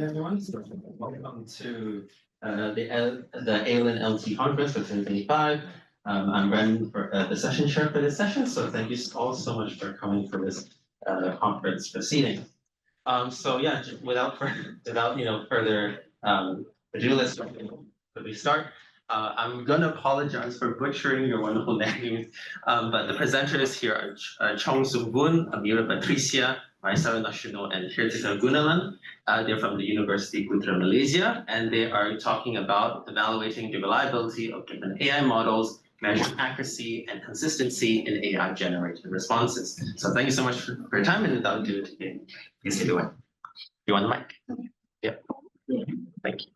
everyone. So welcome to the AIinLT conference for 2025. I'm Ren, for the session chair for this session. So thank you all so much for coming for this conference proceeding. So yeah, without further ado, let's start. I'm gonna apologize for butchering your wonderful names, but the presenters here are Chong Amira Patricia, Maisarah, Nashuno, and Hirtika Gunalan. They're from the University Putra Malaysia, and they are talking about evaluating the reliability of different AI models, measuring accuracy and consistency in AI-generated responses. So thank you so much for your time, and without ado, please take it away. You want the mic? Yeah. Thank you.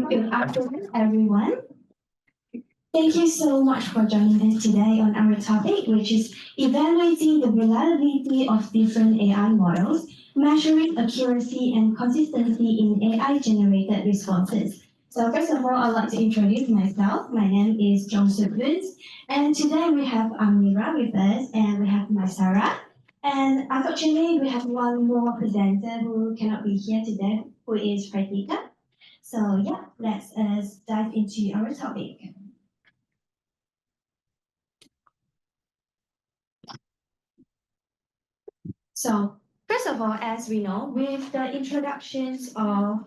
Good afternoon, everyone. Thank you so much for joining us today on our topic, which is evaluating the reliability of different AI models, measuring accuracy and consistency in AI-generated responses. So first of all, I'd like to introduce myself. My name is Chong, and today we have Amira with us, and we have Maisarah. And unfortunately, we have one more presenter who cannot be here today, who is Pratika. So yeah, let's dive into our topic. So first of all, as we know, with the introductions of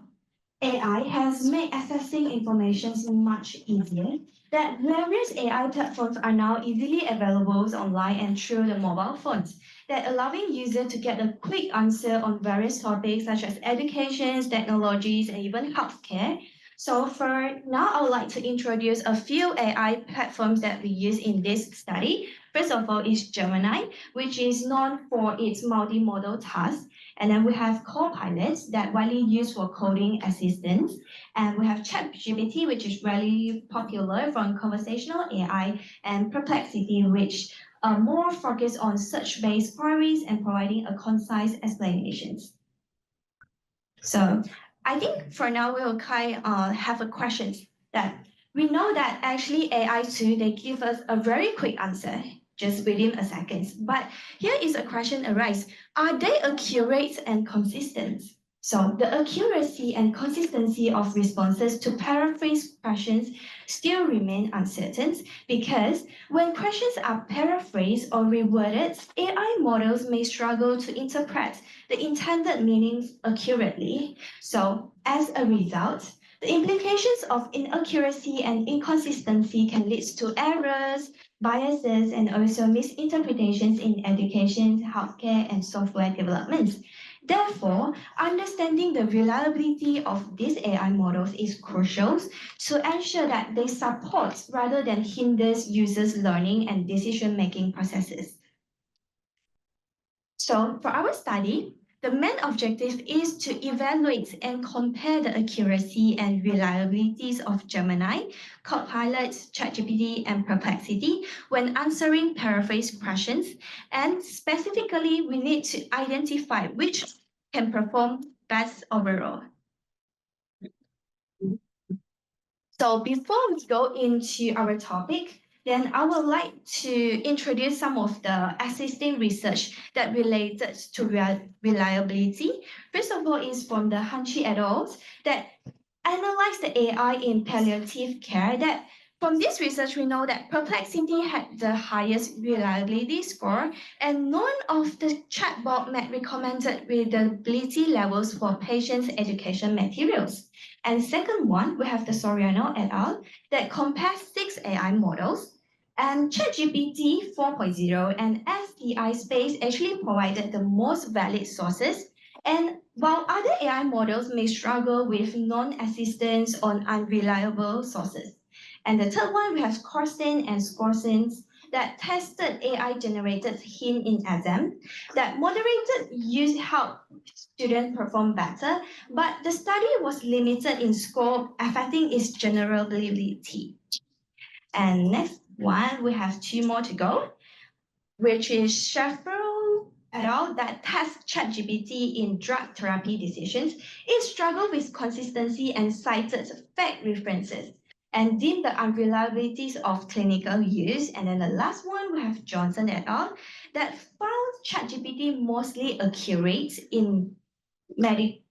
AI has made accessing information much easier, that various AI platforms are now easily available online and through the mobile phones, that allowing users to get a quick answer on various topics such as education, technologies, and even healthcare. So for now, I would like to introduce a few AI platforms that we use in this study. First of all is Gemini, which is known for its multimodal tasks. And then we have Copilots that widely used for coding assistance. And we have ChatGPT, which is really popular from conversational AI, and Perplexity, which are more focused on search-based queries and providing a concise explanations. So I think for now we will have a question that we know that actually AI too, they give us a very quick answer just within a second. But here is a question arise. Are they accurate and consistent? So the accuracy and consistency of responses to paraphrase questions still remain uncertain because when questions are paraphrased or reworded, AI models may struggle to interpret the intended meanings accurately. So as a result, the implications of inaccuracy and inconsistency can lead to errors, biases, and also misinterpretations in education, healthcare, and software development. Therefore, understanding the reliability of these AI models is crucial to ensure that they support rather than hinders users' learning and decision-making processes. So for our study, the main objective is to evaluate and compare the accuracy and reliabilities of Gemini, Copilot, ChatGPT, and Perplexity when answering paraphrase questions. And specifically, we need to identify which can perform best overall. So before we go into our topic, then I would like to introduce some of the existing research that related to reliability. First of all is from the Hanchi et al. That analyzed the AI in palliative care. That from this research, we know that Perplexity had the highest reliability score, and none of the chatbot met recommended reliability levels for patients' education materials. And second one, we have the Soriano et al. That compares 6 AI models. And ChatGPT 4.0 and SDI Space actually provided the most valid sources. And while other AI models may struggle with non-assistance on unreliable sources. And the third one, we have Corsten and Scorsens that tested AI-generated hint in exam that moderated use help students perform better, but the study was limited in scope, affecting its generability. And next one, we have 2 more to go, which is Sheffield et al. That test ChatGPT in drug therapy decisions. It struggled with consistency and cited fake references and deemed the unreliabilities of clinical use. And then the last one, we have Johnson et al. That found ChatGPT mostly accurate in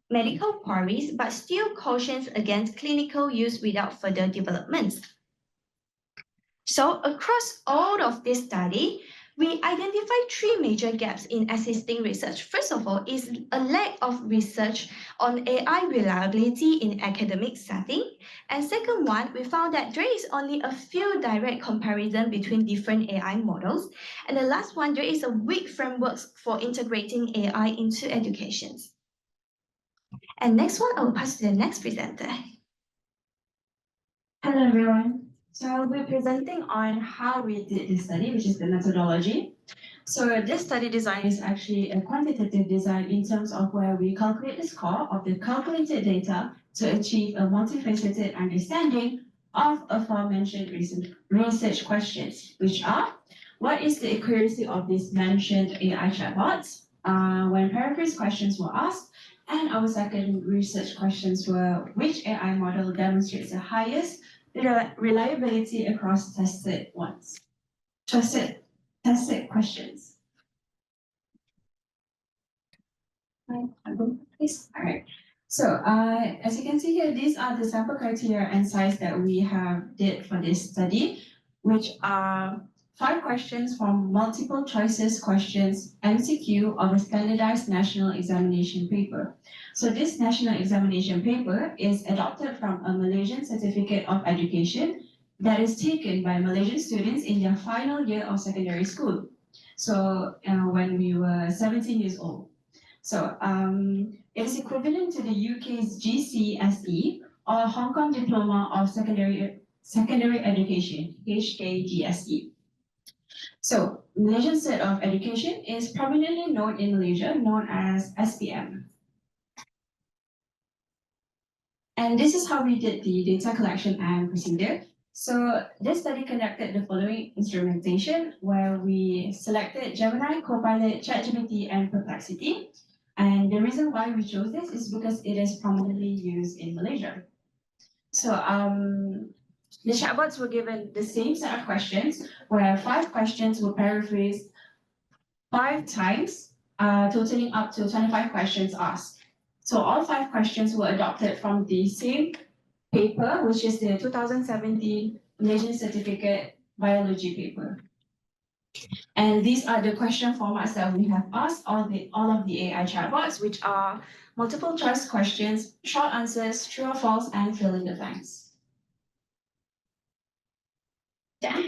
medical queries, but still cautions against clinical use without further developments. So across all of this study, we identified three major gaps in existing research. First of all, is a lack of research on AI reliability in academic setting. And second one, we found that there is only a few direct comparison between different AI models. And the last one, there is a weak framework for integrating AI into education. And next one, I will pass to the next presenter. Hello everyone. So I'll be presenting on how we did this study, which is the methodology. So this study design is actually a quantitative design in terms of where we calculate the score of the calculated data to achieve a multifaceted understanding of aforementioned research questions, which are: what is the accuracy of these mentioned AI chatbots? When paraphrase questions were asked, and our second research questions were: which AI model demonstrates the highest reliability across tested questions. Please. All right. So as you can see here, these are the sample criteria and size that we have did for this study, which are 5 questions from multiple choices questions MCQ of a standardized national examination paper. So this national examination paper is adopted from a Malaysian certificate of education that is taken by Malaysian students in their final year of secondary school. So when we were 17 years old. So it is equivalent to the UK's GCSE or Hong Kong Diploma of Secondary Education, HKGSE. So Malaysian Cert of Education is prominently known in Malaysia, known as SPM. And this is how we did the data collection and procedure. So this study conducted the following instrumentation, where we selected Gemini, Copilot, ChatGPT, and Perplexity. And the reason why we chose this is because it is prominently used in Malaysia. So the chatbots were given the same set of questions, where 5 questions were paraphrased 5 times, totaling up to 25 questions asked. So all 5 questions were adopted from the same paper, which is the 2017 Malaysian Certificate Biology paper. And these are the question formats that we have asked all of the AI chatbots, which are multiple choice questions, short answers, true or false, and fill in the blanks. Yeah.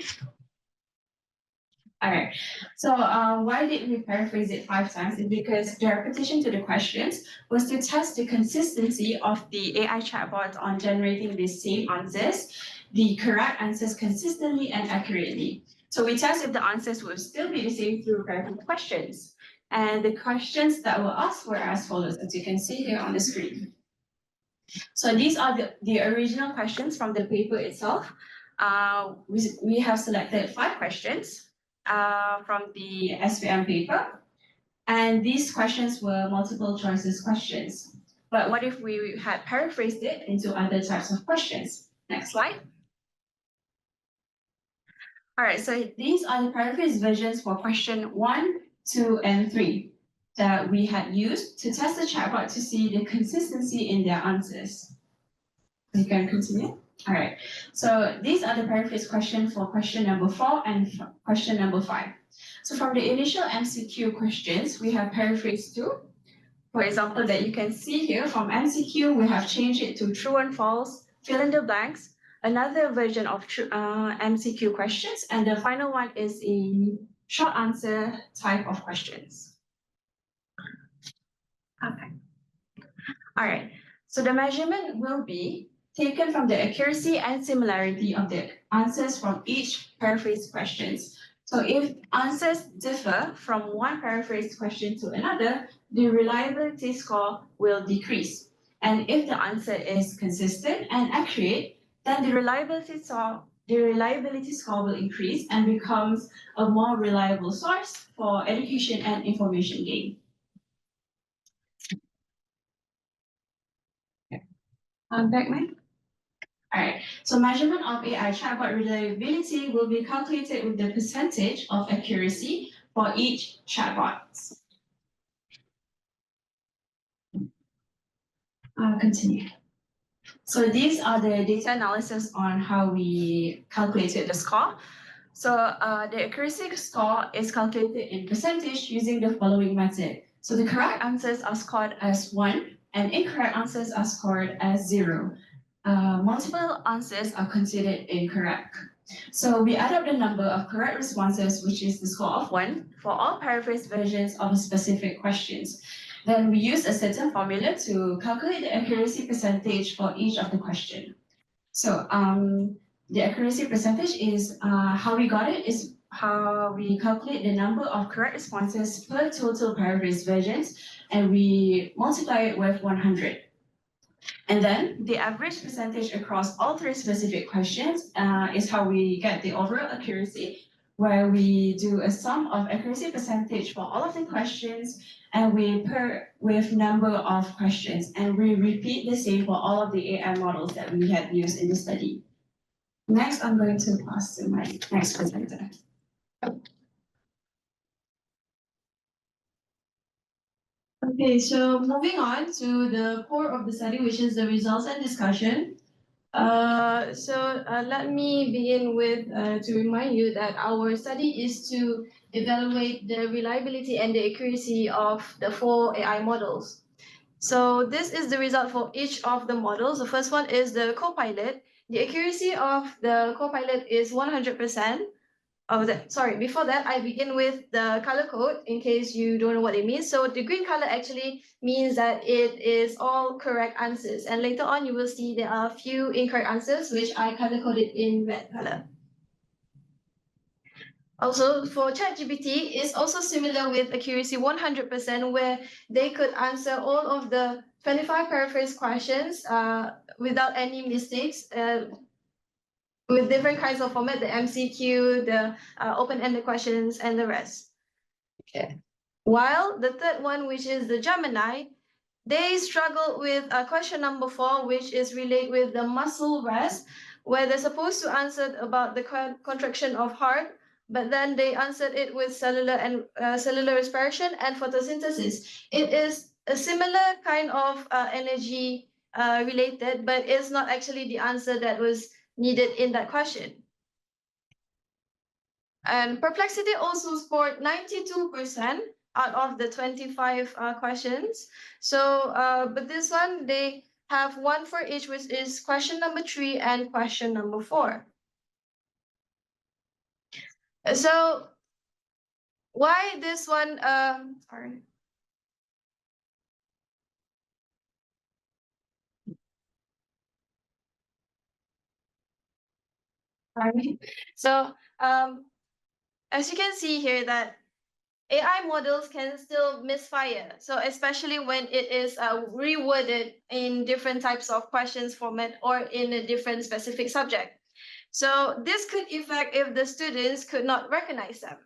All right. So why did we paraphrase it 5 times? It's because the repetition to the questions was to test the consistency of the AI chatbot on generating the same answers, the correct answers consistently and accurately. So we test if the answers will still be the same through paraphrased questions. And the questions that were asked were as follows, as you can see here on the screen. So these are the original questions from the paper itself. We have selected 5 questions from the SPM paper. And these questions were multiple choices questions. But what if we had paraphrased it into other types of questions? Next slide. All right, so these are the paraphrased versions for question 1, 2, and 3 that we had used to test the chatbot to see the consistency in their answers. You can continue. All right, so these are the paraphrased questions for question number 4 and question number 5. So from the initial MCQ questions, we have paraphrased 2. For example, that you can see here from MCQ, we have changed it to true and false, fill in the blanks, another version of MCQ questions, and the final one is a short answer type of questions. Okay. All right, so the measurement will be taken from the accuracy and similarity of the answers from each paraphrased questions. So if answers differ from one paraphrased question to another, the reliability score will decrease. And if the answer is consistent and accurate, then the reliability score will increase and becomes a more reliable source for education and information gain. Back, Mike. All right, so measurement of AI chatbot reliability will be calculated with the percentage of accuracy for each chatbot. Continue. So these are the data analysis on how we calculated the score. So the accuracy score is calculated in percentage using the following method. So the correct answers are scored as 1 and incorrect answers are scored as 0. Multiple answers are considered incorrect. So we add up the number of correct responses, which is the score of 1, for all paraphrased versions of specific questions. Then we use a certain formula to calculate the accuracy percentage for each of the question. So the accuracy percentage is how we got it is how we calculate the number of correct responses per total paraphrased versions, and we multiply it with 100. And then the average percentage across all 3 specific questions is how we get the overall accuracy, where we do a sum of accuracy percentage for all of the questions, and we pair with number of questions, and we repeat the same for all of the AI models that we have used in the study. Next, I'm going to pass to my next presenter. Okay, so moving on to the core of the study, which is the results and discussion. Let me begin with to remind you that our study is to evaluate the reliability and the accuracy of the 4 AI models. So this is the result for each of the models. The first one is the Copilot. The accuracy of the Copilot is 100%. Before that, I begin with the color code in case you don't know what it means. So the green color actually means that it is all correct answers. And later on, you will see there are a few incorrect answers, which I color coded in red color. Also, for ChatGPT, it's also similar with accuracy 100%, where they could answer all of the 25 paraphrase questions without any mistakes. With different kinds of format, the MCQ, the open-ended questions, and the rest. Okay. While the third one, which is the Gemini, they struggle with question number 4, which is related with the muscle rest, where they're supposed to answer about the contraction of heart, but then they answered it with cellular respiration and photosynthesis. It is a similar kind of energy related, but it's not actually the answer that was needed in that question. And Perplexity also scored 92% out of the 25 questions. So, but this one, they have 1 for each, which is question number 3 and question number 4. So, why this one? Sorry. So, as you can see here, that AI models can still misfire. So especially when it is reworded in different types of questions format or in a different specific subject. So this could affect if the students could not recognize them.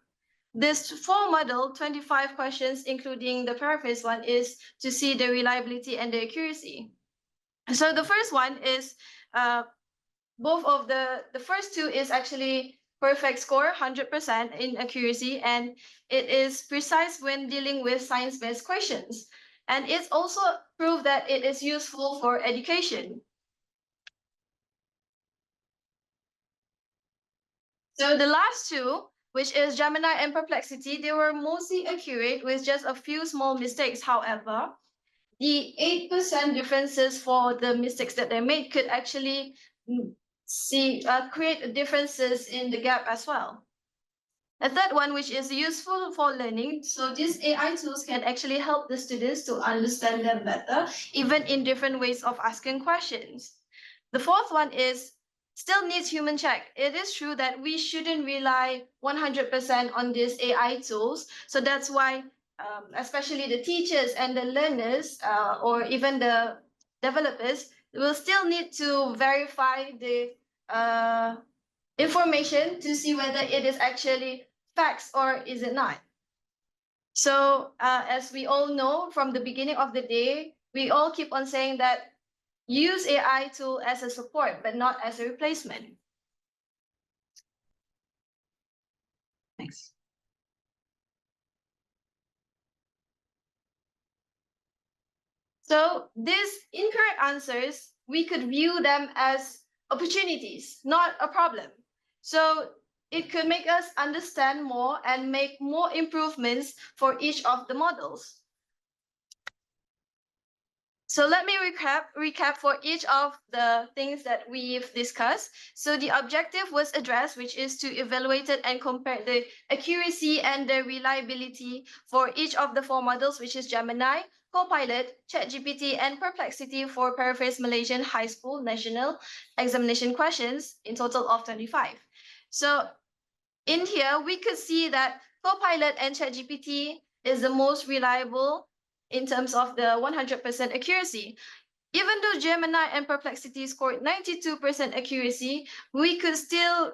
This 4 model, 25 questions, including the paraphrase one, is to see the reliability and the accuracy. So the first one is both of the first 2 is actually perfect score, 100% in accuracy, and it is precise when dealing with science-based questions. And it's also proved that it is useful for education. So the last 2, which is Gemini and Perplexity, they were mostly accurate with just a few small mistakes. However, the 8% differences for the mistakes that they made could actually create differences in the gap as well. A third one, which is useful for learning. So these AI tools can actually help the students to understand them better, even in different ways of asking questions. The fourth one is still needs human check. It is true that we shouldn't rely 100% on these AI tools. So that's why, especially the teachers and the learners, or even the developers, will still need to verify the information to see whether it is actually facts or is it not. So as we all know from the beginning of the day, we all keep on saying that use AI tool as a support, but not as a replacement. Thanks. So these incorrect answers, we could view them as opportunities, not a problem. So it could make us understand more and make more improvements for each of the models. So let me recap for each of the things that we've discussed. So the objective was addressed, which is to evaluate and compare the accuracy and the reliability for each of the 4 models, which is Gemini, Copilot, ChatGPT, and Perplexity for Paraphrase Malaysian High School National Examination questions, in total of 25. So in here, we could see that Copilot and ChatGPT is the most reliable in terms of the 100% accuracy. Even though Gemini and Perplexity scored 92% accuracy, we could still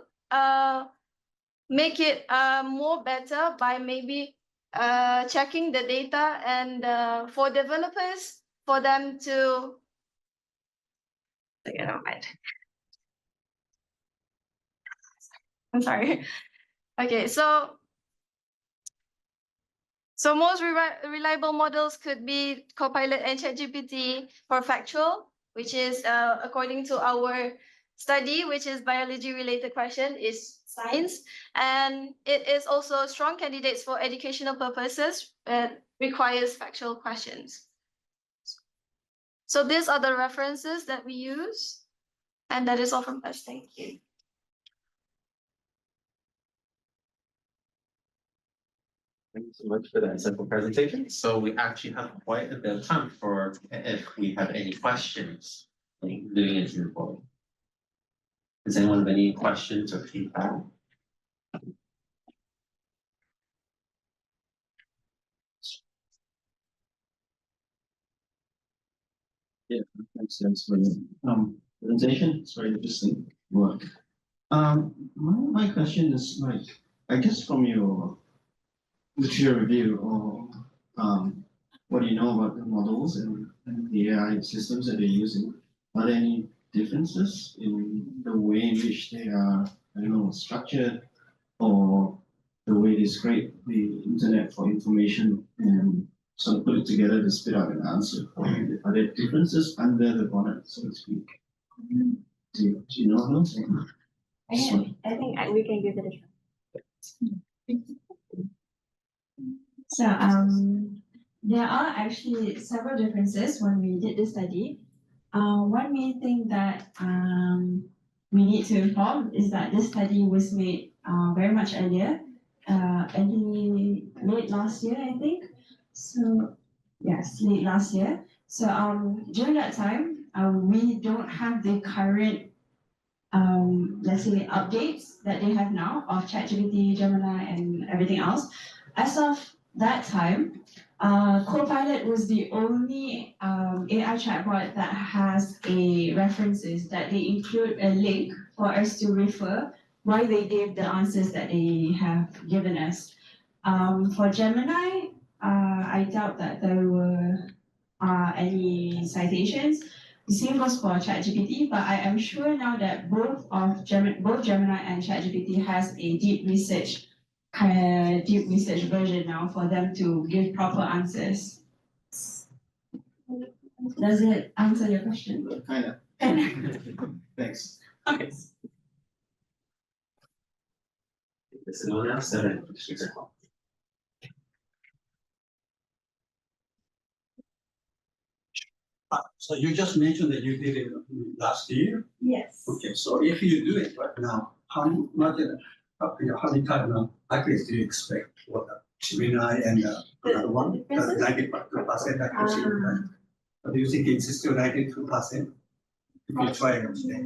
make it more better by maybe checking the data and for developers, for them to, I'm sorry. Okay, so most reliable models could be Copilot and ChatGPT for factual, which is according to our study, which is biology-related question, is science. And it is also strong candidates for educational purposes, but requires factual questions. So these are the references that we use. And that is all from us. Thank you. Thank you so much for that simple presentation. So we actually have quite a bit of time for if we have any questions doing it in the forum. Does anyone have any questions or feedback? Yeah, makes sense for the presentation. It's very interesting work. My question is like, I guess from your literature review or what do you know about the models and the AI systems that they're using? Are there any differences in the way in which they are, I don't know, structured or the way they scrape the internet for information and sort of put it together to spit out an answer for you? Are there differences under the bonnet, so to speak? Do you know those? I think we can give it a try. So there are actually several differences when we did the study. One main thing that we need to inform is that this study was made very much earlier, late last year, I think. So yes, late last year. So during that time, we don't have the current let's say updates that they have now of ChatGPT, Gemini, and everything else. As of that time, Copilot was the only AI chatbot that has a references that they include a link for us to refer why they gave the answers that they have given us. For Gemini, I doubt that there were any citations. The same goes for ChatGPT, but I am sure now that both Gemini and ChatGPT has a deep research version now for them to give proper answers. Does it answer your question? Kind of. Thanks. Okay. Is anyone else have any questions? So you just mentioned that you did it last year. Yes. Okay, so if you do it right now, how many kind of accuracy do you expect for the Gemini and another one? 92% accuracy. But do you think it's still 92%? If you try it today.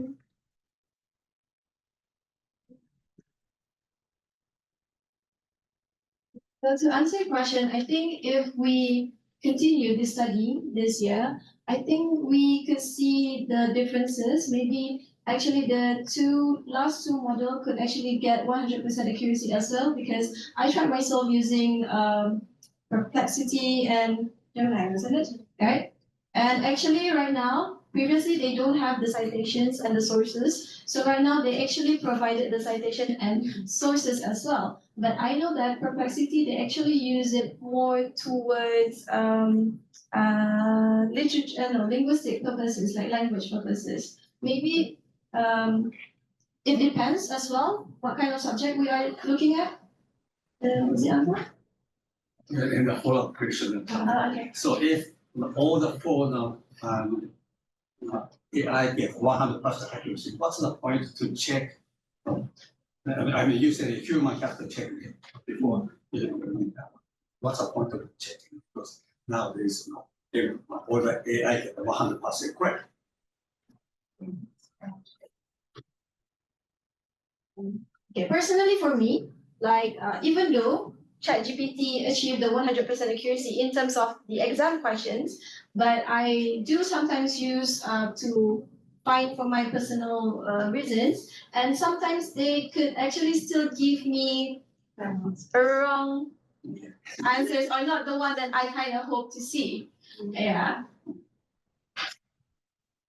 So to answer your question, I think if we continue the study this year, I think we could see the differences. Maybe actually the last two model could actually get 100% accuracy as well, because I tried myself using Perplexity and Gemini, wasn't it? Right? And actually, right now, previously they don't have the citations and the sources. So right now they actually provided the citation and sources as well. But I know that Perplexity, they actually use it more towards literature, no, linguistic purposes, like language purposes. Maybe it depends as well what kind of subject we are looking at. Is it answer? And the follow-up question. Okay. So if all the four AI get 100% accuracy, what's the point to check? I mean, you said a human has to check it before. What's the point of checking? Because nowadays, if all the AI get 100% correct. Okay, personally for me, like even though ChatGPT achieved the 100% accuracy in terms of the exam questions, but I do sometimes use to find for my personal reasons, and sometimes they could actually still give me wrong answers or not the one that I kind of hope to see. Yeah.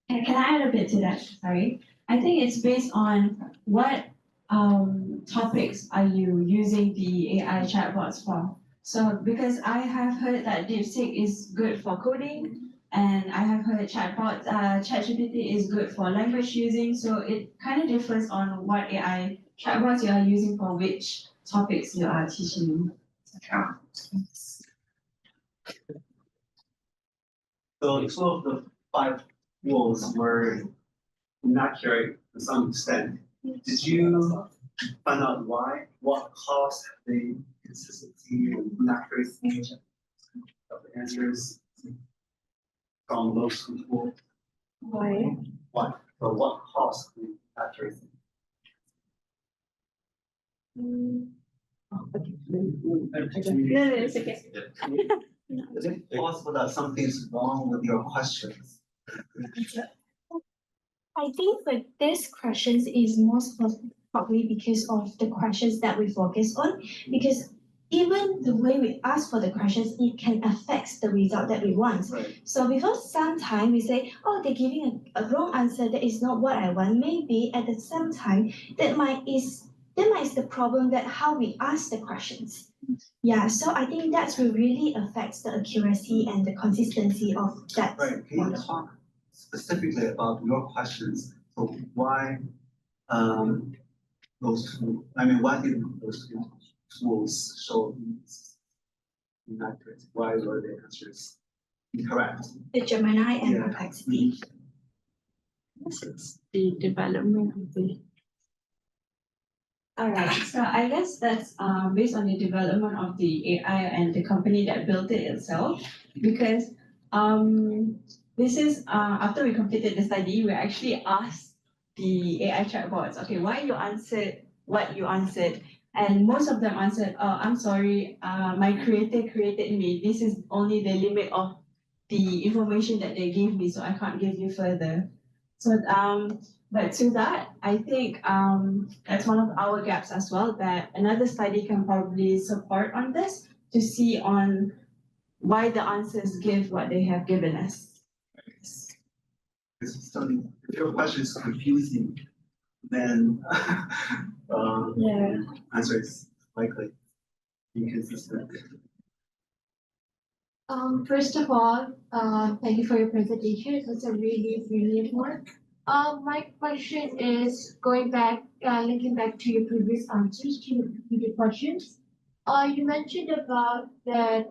And can I add a bit to that? Sorry. I think it's based on what topics are you using the AI chatbots for? So because I have heard that DeepSeek is good for coding, and I have heard ChatGPT is good for language using. So it kind of differs on what AI chatbots you are using for which topics you are teaching. So two of the 5 rules were inaccurate to some extent. Did you find out why? What caused the consistency and inaccuracy of the answers from those people? Why? Why? Or what caused the inaccuracy? It's okay. Is it possible that something's wrong with your questions? I think for this questions is most probably because of the questions that we focus on, because even the way we ask for the questions, it can affect the result that we want. Right. So because sometimes we say, oh, they're giving a wrong answer, that is not what I want. Maybe at the same time, that might is the problem that how we ask the questions. Yeah, so I think that's what really affects the accuracy and the consistency of that. Right. Can you talk specifically about your questions? So why those two? I mean, why did those two tools show inaccurate? Why were the answers incorrect? The Gemini and Yeah. Perplexity. It's the development of the. Alright, so I guess that's based on the development of the AI and the company that built it itself. Because this is after we completed the study, we actually asked the AI chatbots, okay, why you answered what you answered. And most of them answered, oh, I'm sorry, my creator created me. This is only the limit of the information that they gave me, so I can't give you further. So but to that, I think that's one of our gaps as well, that another study can probably support on this to see on why the answers give what they have given us. Because if your question is confusing, then answer is likely inconsistent. First of all, thank you for your presentation. It was a really brilliant one. My question is going back, linking back to your previous answers to the questions. You mentioned about that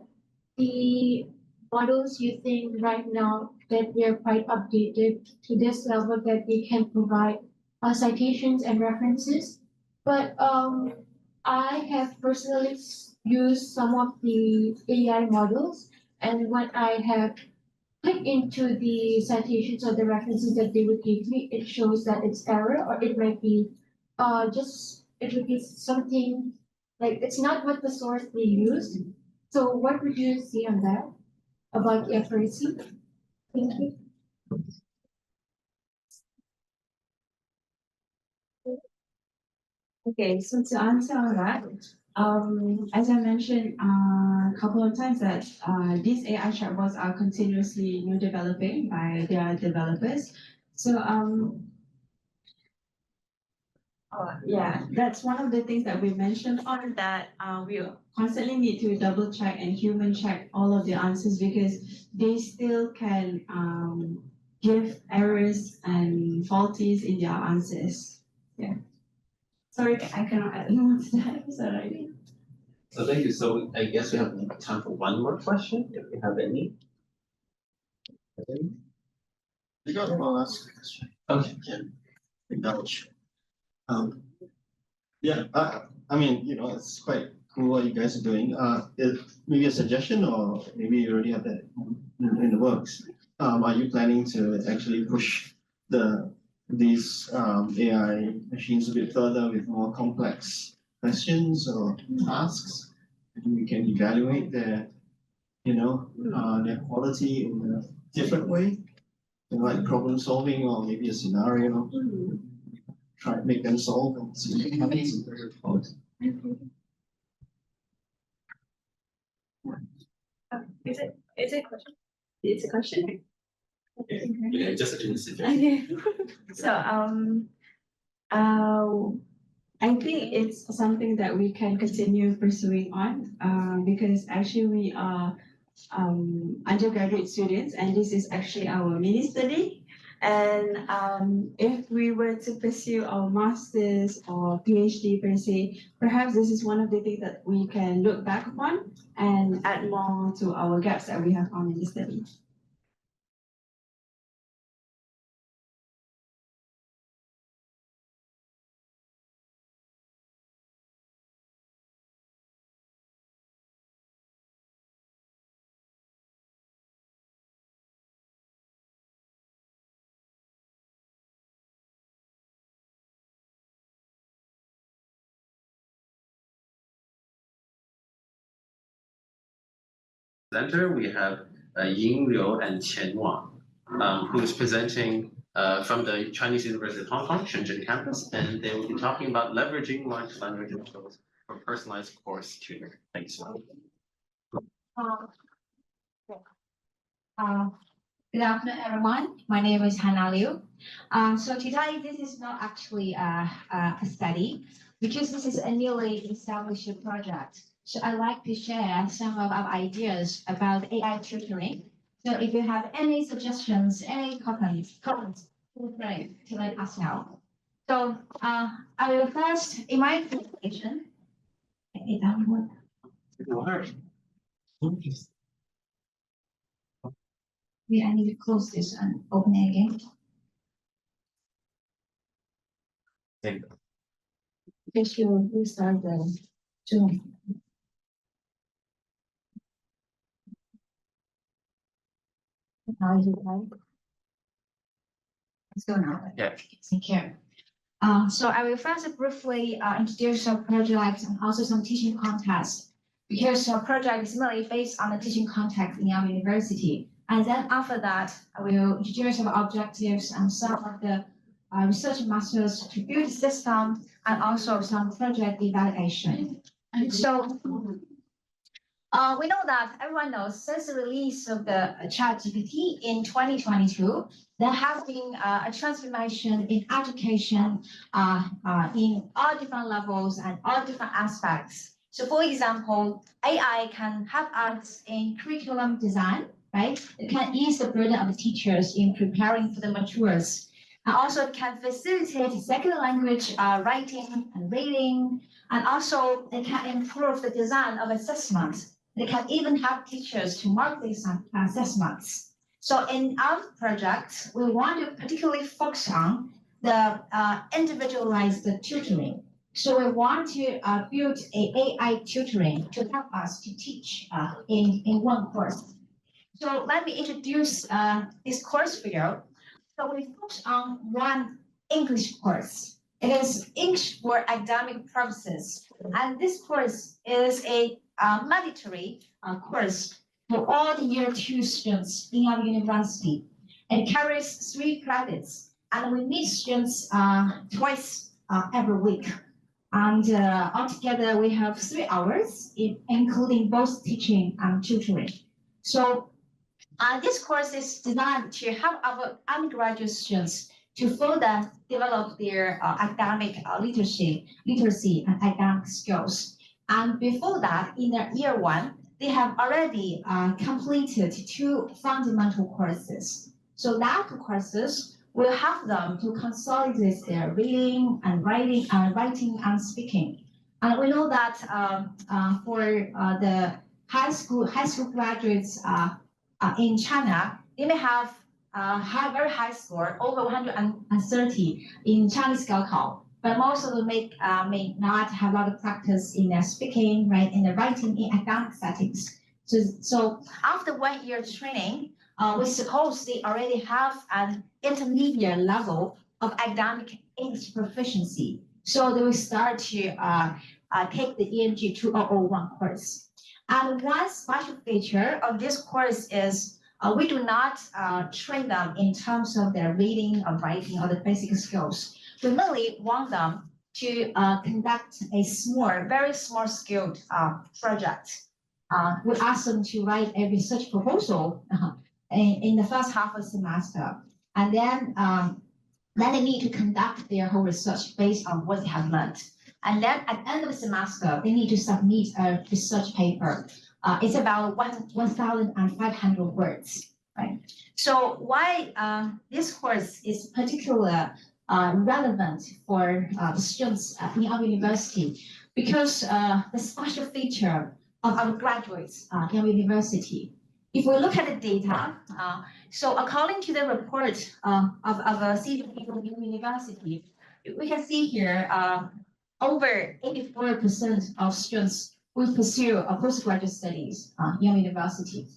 the models you think right now that they're quite updated to this level that they can provide citations and references. But I have personally used some of the AI models, and when I have click into the citations or the references that they would give me, it shows that it's error, or it might be just it would be something like it's not what the source they used. So what would you see on that about the accuracy? Thank you. Okay, so to answer on that, As I mentioned a couple of times that these AI chatbots are continuously new developing by their developers. So yeah, that's one of the things that we mentioned on that we constantly need to double check and human check all of the answers because they still can give errors and faulties in their answers. Yeah. Sorry, I cannot add more to that. Sorry. So thank you. So I guess we have time for one more question, if we have any. You got one last question. Okay, yeah. Acknowledge. Yeah, I mean, it's quite cool what you guys are doing. Maybe a suggestion, or maybe you already have that in the works. Are you planning to actually push these AI machines a bit further with more complex questions or tasks? And we can evaluate their quality in a different way, like problem solving or maybe a scenario. Try to make them solve and see what happens. Is it a question? It's a question. Yeah, just a suggestion. Okay. So I think it's something that we can continue pursuing on because actually we are undergraduate students and this is actually our mini study. And if we were to pursue our master's or PhD per se, perhaps this is one of the things that we can look back upon and add more to our gaps that we have found in the study. Presenter, we have Ying, and Qian Wang, who is presenting from the Chinese University of Hong Kong, Shenzhen campus, and they will be talking about leveraging large language models for personalized course tutoring. Thanks. Good afternoon, everyone. My name is Hannah Liu. So today, this is not actually a study, because this is a newly established project. So I'd like to share some of our ideas about AI tutoring. So if you have any suggestions, any comments, feel free to let us know. So I will first, in my presentation, I need to close this and open it again. Because you restart the Zoom. How is it like? Let's go now. Yeah. Thank you. So I will first briefly introduce our project and also some teaching context, because our project is mainly based on the teaching context in our university. And then after that, I will introduce our objectives and some of the research methods to build the system and also some project evaluation. And so we know that everyone knows since the release of the ChatGPT in 2022, there has been a transformation in education in all different levels and all different aspects. So for example, AI can help us in curriculum design, right? It can ease the burden of the teachers in preparing for the materials. And also it can facilitate second language writing and reading. And also it can improve the design of assessment. They can even help teachers to mark these assessments. So in our project, we want to particularly focus on the individualized tutoring. So we want to build an AI tutoring to help us to teach in one course. So let me introduce this course for you. So we focus on one English course. It is English for academic purposes. And this course is a mandatory course for all the year 2 students in our university. It carries 3 credits, and we meet students twice every week. And altogether, we have 3 hours, including both teaching and tutoring. So this course is designed to help our undergraduate students to further develop their academic literacy and academic skills. And before that, in their year 1, they have already completed 2 fundamental courses. So that courses will help them to consolidate their reading and writing and speaking. And we know that for the high school graduates in China, they may have very high score, over 130 in Chinese Gaokao, but most of them may not have a lot of practice in their speaking, right, in their writing in academic settings. So after 1 year training, we suppose they already have an intermediate level of academic English proficiency. So they will start to take the ENG 2001 course. And one special feature of this course is we do not train them in terms of their reading or writing or the basic skills. We mainly want them to conduct a very small scaled project. We ask them to write a research proposal in the first half of the semester. And then they need to conduct their whole research based on what they have learned. And then at the end of the semester, they need to submit a research paper. It's about 1,500 words, right? So why this course is particularly relevant for the students in our university? Because the special feature of our graduates in our university. If we look at the data, so according to the report of our CVP University, we can see here over 84% of students will pursue postgraduate studies in our university.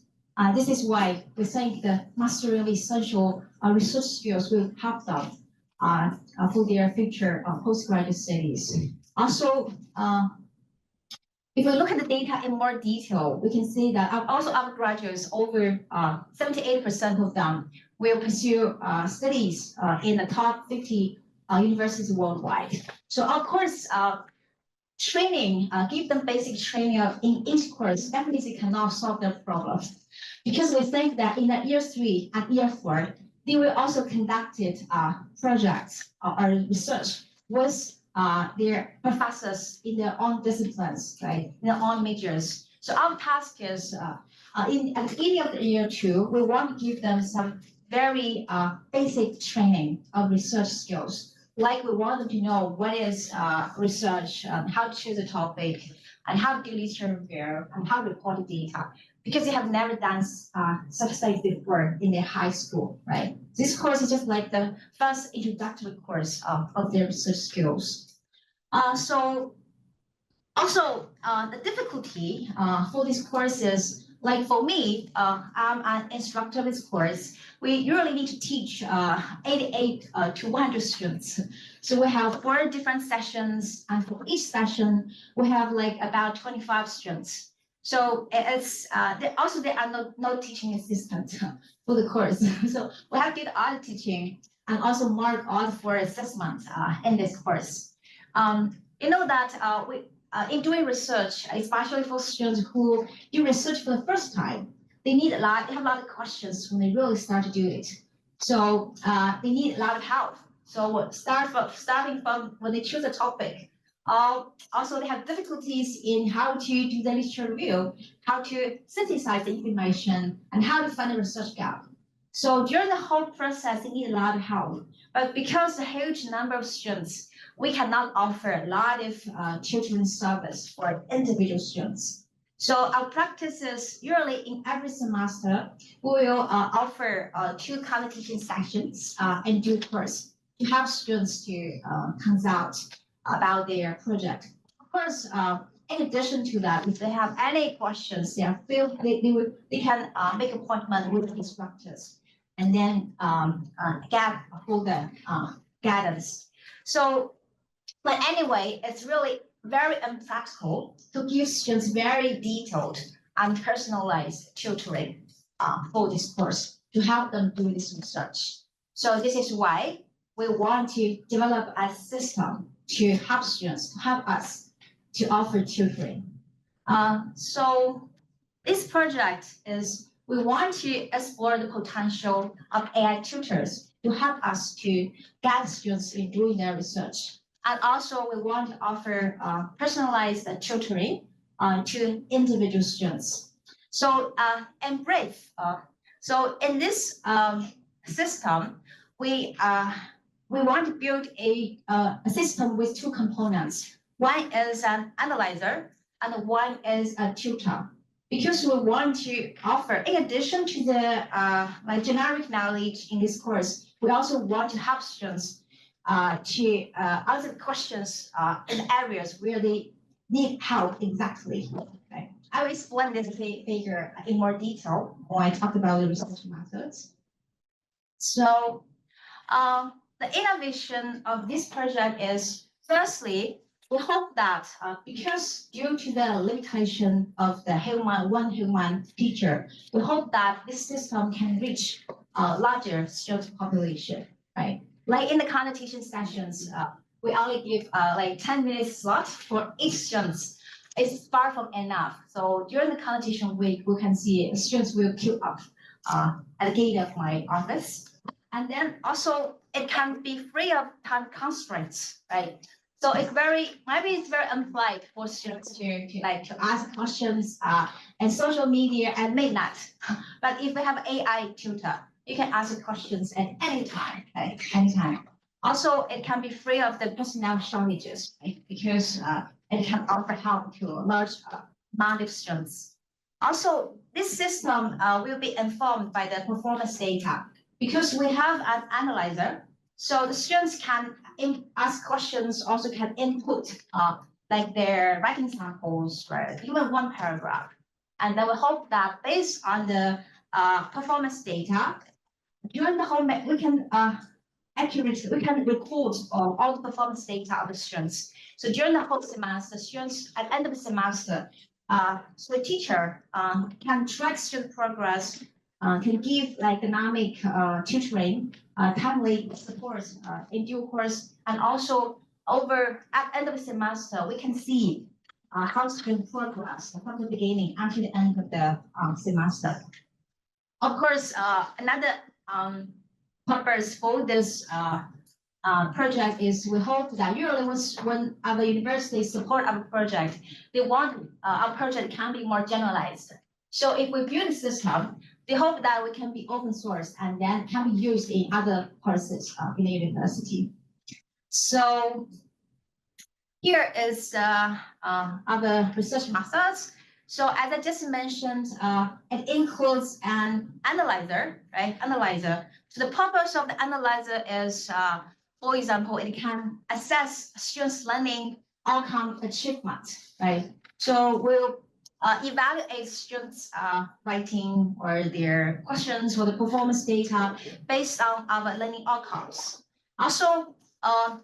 This is why we think the mastering of essential research skills will help them for their future postgraduate studies. Also, if we look at the data in more detail, we can see that also our graduates, over 78% of them will pursue studies in the top 50 universities worldwide. So of course, training, give them basic training in each course definitely cannot solve their problem. Because we think that in the year 3 and year 4, they will also conduct projects or research with their professors in their own disciplines, right? In their own majors. So our task is, at the beginning of the year 2, we want to give them some very basic training of research skills. Like we want them to know what is research, how to choose a topic, and how to do literature review, and how to report the data, because they have never done such studies before in their high school, right? This course is just like the first introductory course of their research skills. So also the difficulty for this course is, like for me, I'm an instructor of this course. We usually need to teach 88 to 100 students. So we have 4 different sessions, and for each session, we have like about 25 students. So it's there are no teaching assistants for the course. So we have to do all the teaching and also mark all the 4 assessments in this course. You know that in doing research, especially for students who do research for the first time, they have a lot of questions when they really start to do it. So they need a lot of help. So starting from when they choose a topic. Also, they have difficulties in how to do the literature review, how to synthesize the information, and how to find a research gap. So during the whole process, they need a lot of help. But because the huge number of students, we cannot offer a lot of tutoring service for individual students. So our practice is usually in every semester, we will offer 2 color teaching sessions in due course to help students to consult about their project. Of course, in addition to that, if they have any questions, they can make an appointment with the instructors and then get further guidance. So, but anyway, it's really very impractical to give students very detailed and personalized tutoring for this course to help them do this research. So this is why we want to develop a system to help students, to help us to offer tutoring. So this project is we want to explore the potential of AI tutors to help us to guide students in doing their research. And also we want to offer personalized tutoring to individual students. So in brief, so in this system, we want to build a system with two components. One is an analyzer and one is a tutor. Because we want to offer, in addition to the like generic knowledge in this course, we also want to help students to answer questions in areas where they need help exactly. Okay. I will explain this figure in more detail when I talk about the research methods. So the innovation of this project is, firstly, we hope that because due to the limitation of the one human teacher, we hope that this system can reach a larger student population, right? Like in the connotation sessions, we only give like 10 minutes slot for each student. It's far from enough. So during the connotation week, we can see students will queue up at the gate of my office. And then also it can be free of time constraints, right? So it's maybe it's very unpolite for students to ask questions and social media at midnight. But if we have AI tutor, you can ask questions at any time, right? Anytime. Also, it can be free of the personnel shortages, right? Because it can offer help to a large amount of students. Also, this system will be informed by the performance data because we have an analyzer. So the students can ask questions, also can input like their writing samples, right? Even one paragraph. And then we hope that based on the performance data, during the whole, we can record all the performance data of the students. So during the whole semester, students at the end of the semester, so the teacher can track student progress, can give like dynamic tutoring, timely support in due course, and also at the end of the semester, we can see how students progress from the beginning until the end of the semester. Of course, another purpose for this project is we hope that usually when other universities support our project, they want our project can be more generalized. So if we build a system, they hope that we can be open source and then can be used in other courses in the university. So here is other research methods. So as I just mentioned, it includes an analyzer, right? Analyzer. So the purpose of the analyzer is, for example, it can assess students' learning outcome achievement, right? So we'll evaluate students' writing or their questions or the performance data based on our learning outcomes. Also,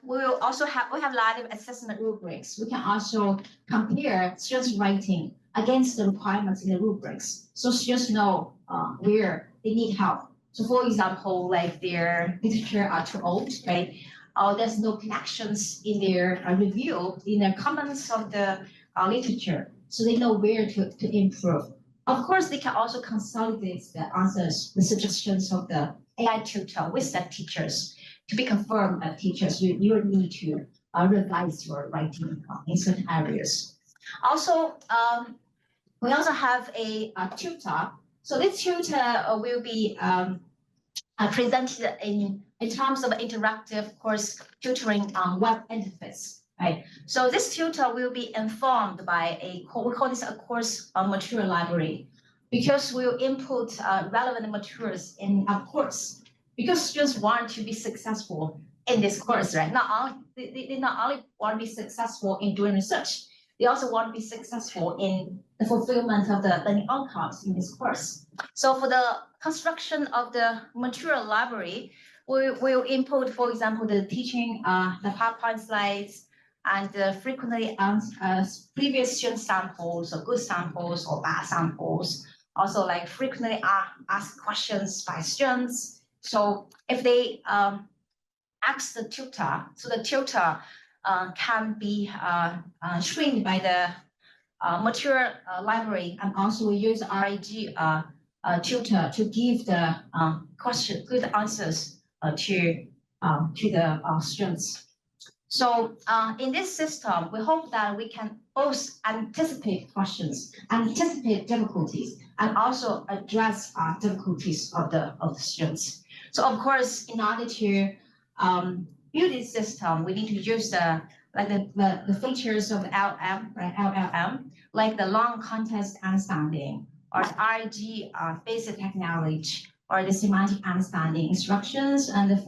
we have a lot of assessment rubrics. We can also compare students' writing against the requirements in the rubrics, so students know where they need help. So, for example, like their literature are too old, right? Or there's no connections in their review, in their comments of the literature, so they know where to improve. Of course, they can also consolidate the answers, the suggestions of the AI tutor with the teachers to be confirmed by teachers. You need to revise your writing in certain areas. Also, we also have a tutor. So this tutor will be presented in terms of interactive course tutoring on web interface, right? So this tutor will be informed by we call this a course material library, because we'll input relevant materials in a course, because students want to be successful in this course, right? They not only want to be successful in doing research, they also want to be successful in the fulfillment of the learning outcomes in this course. So for the construction of the material library, we will input, for example, the teaching, the PowerPoint slides, and frequently previous student samples, or good samples or bad samples. Also, like frequently asked questions by students. So if they ask the tutor, so the tutor can be trained by the material library, and also we use RAG tutor to give the good answers to the students. So in this system, we hope that we can both anticipate questions, anticipate difficulties, and also address difficulties of the students. So of course, in order to build this system, we need to use the features of LLM, right? LLM, like the long context understanding, or RAG basic knowledge, or the semantic understanding, instructions, and the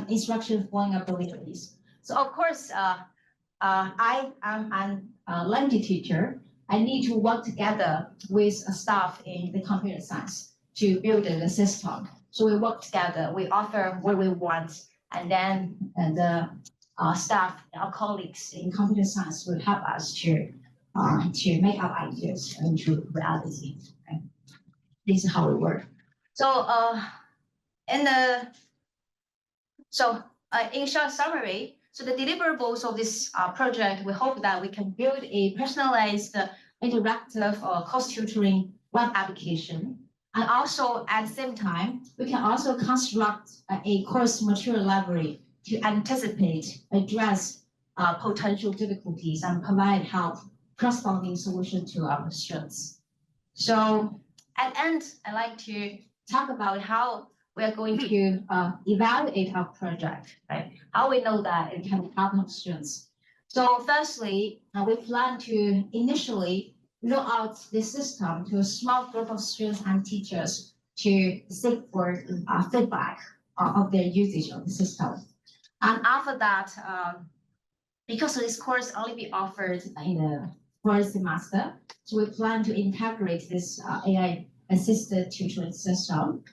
instruction following abilities. So of course, I am a language teacher. I need to work together with staff in the computer science to build the system. So we work together, we offer what we want, and then the staff, our colleagues in computer science will help us to make our ideas into reality. Right? This is how it works. So in short summary, so the deliverables of this project, we hope that we can build a personalized, interactive course tutoring web application. And also at the same time, we can also construct a course material library to anticipate, address potential difficulties, and provide help corresponding solution to our students. So at the end, I'd like to talk about how we are going to evaluate our project, right? How we know that it can help our students. So firstly, we plan to initially roll out the system to a small group of students and teachers to seek for feedback of their usage of the system. And after that, because this course only be offered in the first semester, so we plan to integrate this AI-assisted tutoring system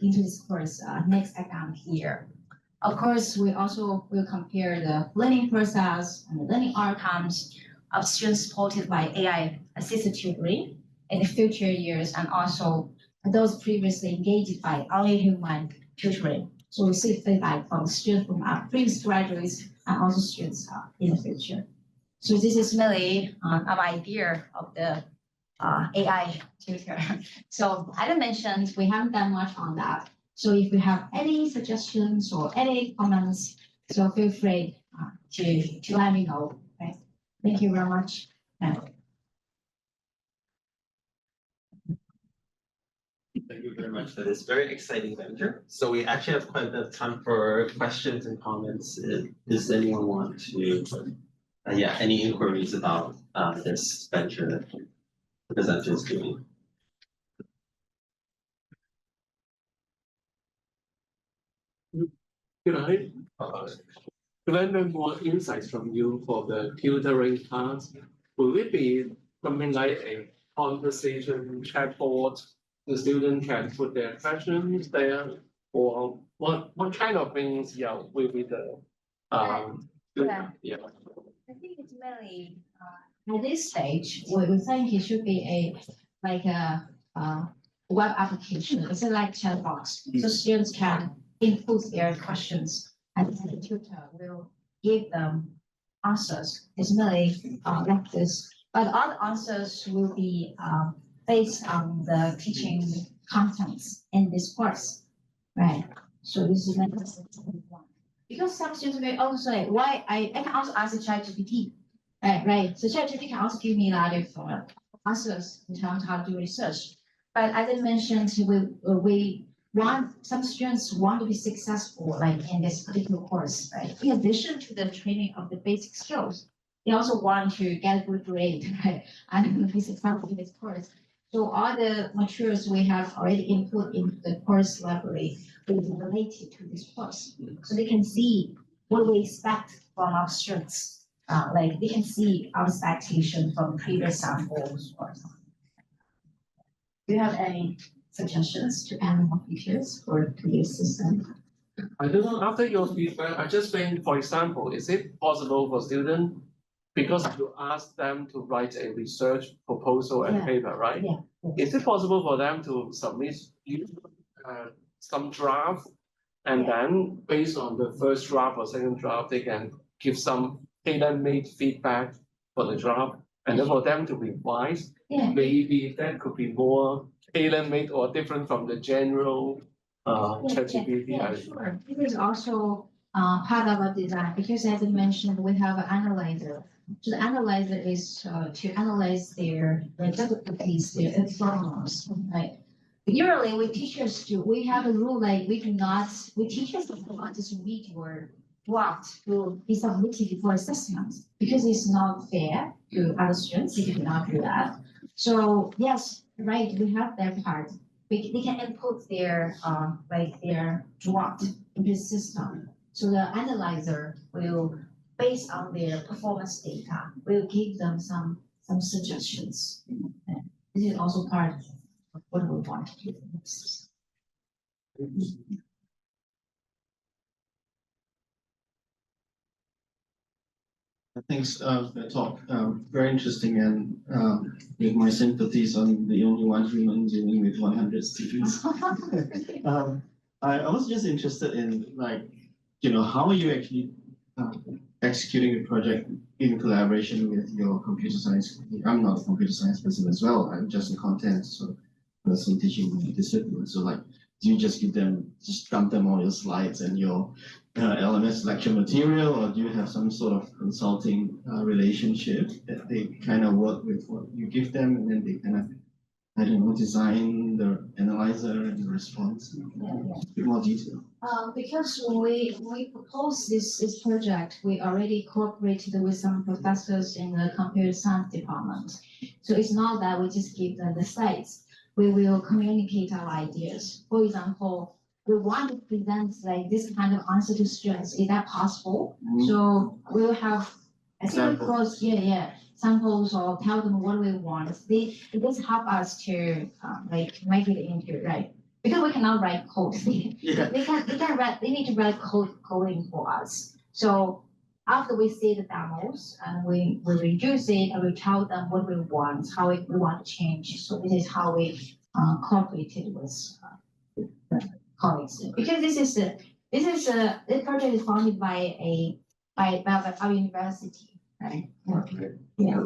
into this course next academic year. Of course, we also will compare the learning process and the learning outcomes of students supported by AI-assisted tutoring in the future years, and also those previously engaged by only human tutoring. So we seek feedback from students from our previous graduates and also students in the future. So this is really our idea of the AI tutor. So as I mentioned, we haven't done much on that. So if you have any suggestions or any comments, so feel free to let me know. Okay? Thank you very much. Thank you very much for this very exciting venture. So we actually have quite a bit of time for questions and comments. Does anyone want to, any inquiries about this venture that the presenter is doing? Could I know more insights from you for the tutoring task? Will it be something like a conversation chatbot? The student can put their questions there, or what kind of things will be the I think it's mainly at this stage we think it should be a web application. It's like chat box, so students can input their questions and the tutor will give them answers. It's mainly like this, but all the answers will be based on the teaching contents in this course, right? So this is like one. Because some students may also say, why I can also ask the ChatGPT, right? So ChatGPT can also give me a lot of answers in terms of how to do research. But as I mentioned, we want some students want to be successful, like in this particular course, right? In addition to the training of the basic skills, they also want to get a good grade, right? And be successful in this course. So all the materials we have already input into the course library will be related to this course. So they can see what we expect from our students. Like they can see our expectation from previous samples or something. Do you have any suggestions to add more features for this system? I don't know, after your feedback, I just think, for example, is it possible for students, because you ask them to write a research proposal and paper, right? Yeah. Is it possible for them to submit some draft, and then based on the first draft or second draft, they can give some tailor-made feedback for the draft, and then for them to revise. Yeah. Maybe that could be more tailor-made or different from the general ChatGPT. Sure. This is also part of our design because as I mentioned, we have an analyzer. So the analyzer is to analyze their difficulties, their problems, right? Usually we teachers we have a rule like we teachers do not just read your draft to be submitted for assessment because it's not fair to other students if you cannot do that. So yes, right, we have that part. They can input their their draft into the system. So the analyzer will, based on their performance data, will give them some suggestions. This is also part of what we want to do. Thanks for the talk. Very interesting, and with my sympathies, I'm the only one human dealing with 100 students. I was just interested in how are you actually executing the project in collaboration with your computer science? I'm not a computer science person as well. I'm just in content, so some teaching discipline. So do you just dump them all your slides and your LMS lecture material, or do you have some sort of consulting relationship that they kind of work with what you give them, and then they kind of, I don't know, design the analyzer and the response? A bit more detail. Because when we proposed this project, we already cooperated with some professors in the computer science department. So it's not that we just give them the slides. We will communicate our ideas. For example, we want to present this kind of answer to students. Is that possible? So we'll have samples or tell them what we want. It just help us to make it into right. Because we cannot write code. They need to write coding for us. So after we see the demos and we reduce it and we tell them what we want, how we want to change. So this is how we cooperated with colleagues. Because this project is funded by our university, right? Yeah.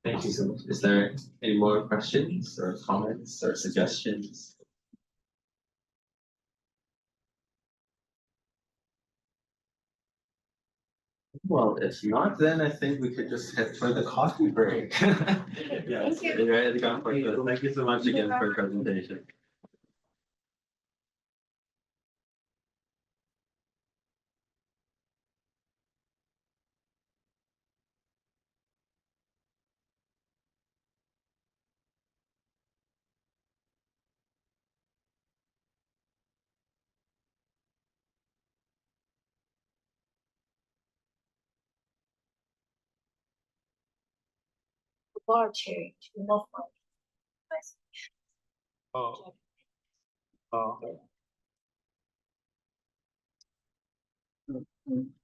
Thank you so much. Is there any more questions or comments or suggestions? Well, if not, then I think we could just head for the coffee break. Yes, Thank you. ready to go for it. Thank you so much again for your presentation. Bar to move on.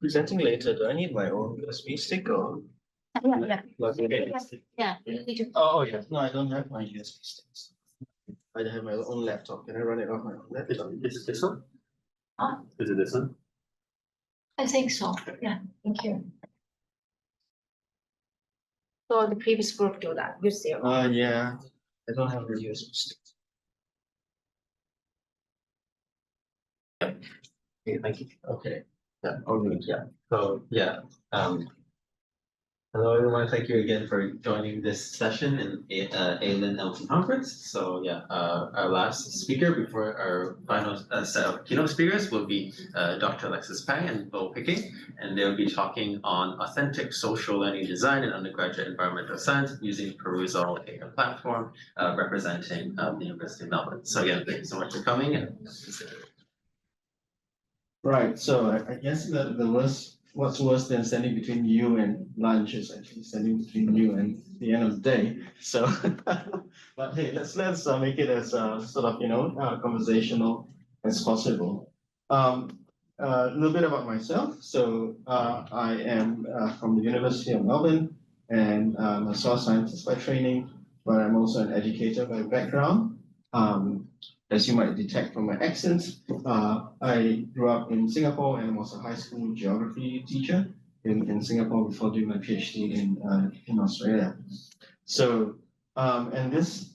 Presenting later, do I need my own USB stick or? Yeah. Okay. Yeah. You need to. Oh, yeah. No, I don't have my USB sticks. I have my own laptop. Can I run it off my own laptop? Is it this one? Huh? Is it this one? I think so. Yeah. Thank you. So the previous group do that with zero. Yeah. I don't have the USB sticks. Okay, thank you. Okay. Yeah, yeah. So yeah, hello everyone. Thank you again for joining this session in AIinLT conference. So yeah, our last speaker before our final set of keynote speakers will be Dr. Alexis Pang and Beau, and they'll be talking on authentic social learning design in undergraduate environmental science using Perusall AI platform representing the University of Melbourne. So again, thank you so much for coming. Right. So I guess what's worse than standing between you and lunch is actually standing between you and the end of the day. So, but hey, let's make it as sort of conversational as possible. A little bit about myself. So I am from the University of Melbourne, and I'm a soil scientist by training, but I'm also an educator by background. as you might detect from my accent, I grew up in Singapore and was a high school geography teacher in Singapore before doing my PhD in Australia. So, and this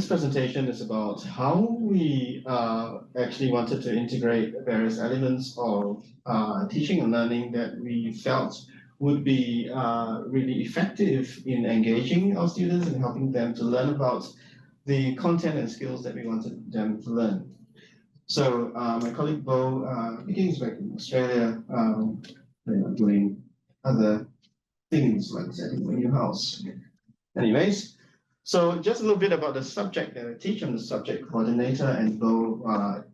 presentation is about how we actually wanted to integrate various elements of teaching and learning that we felt would be really effective in engaging our students and helping them to learn about the content and skills that we wanted them to learn. So my colleague Beau, he's back in Australia, doing other things like setting a new house. Anyways, so just a little bit about the subject that I teach. I'm the subject coordinator, and Beau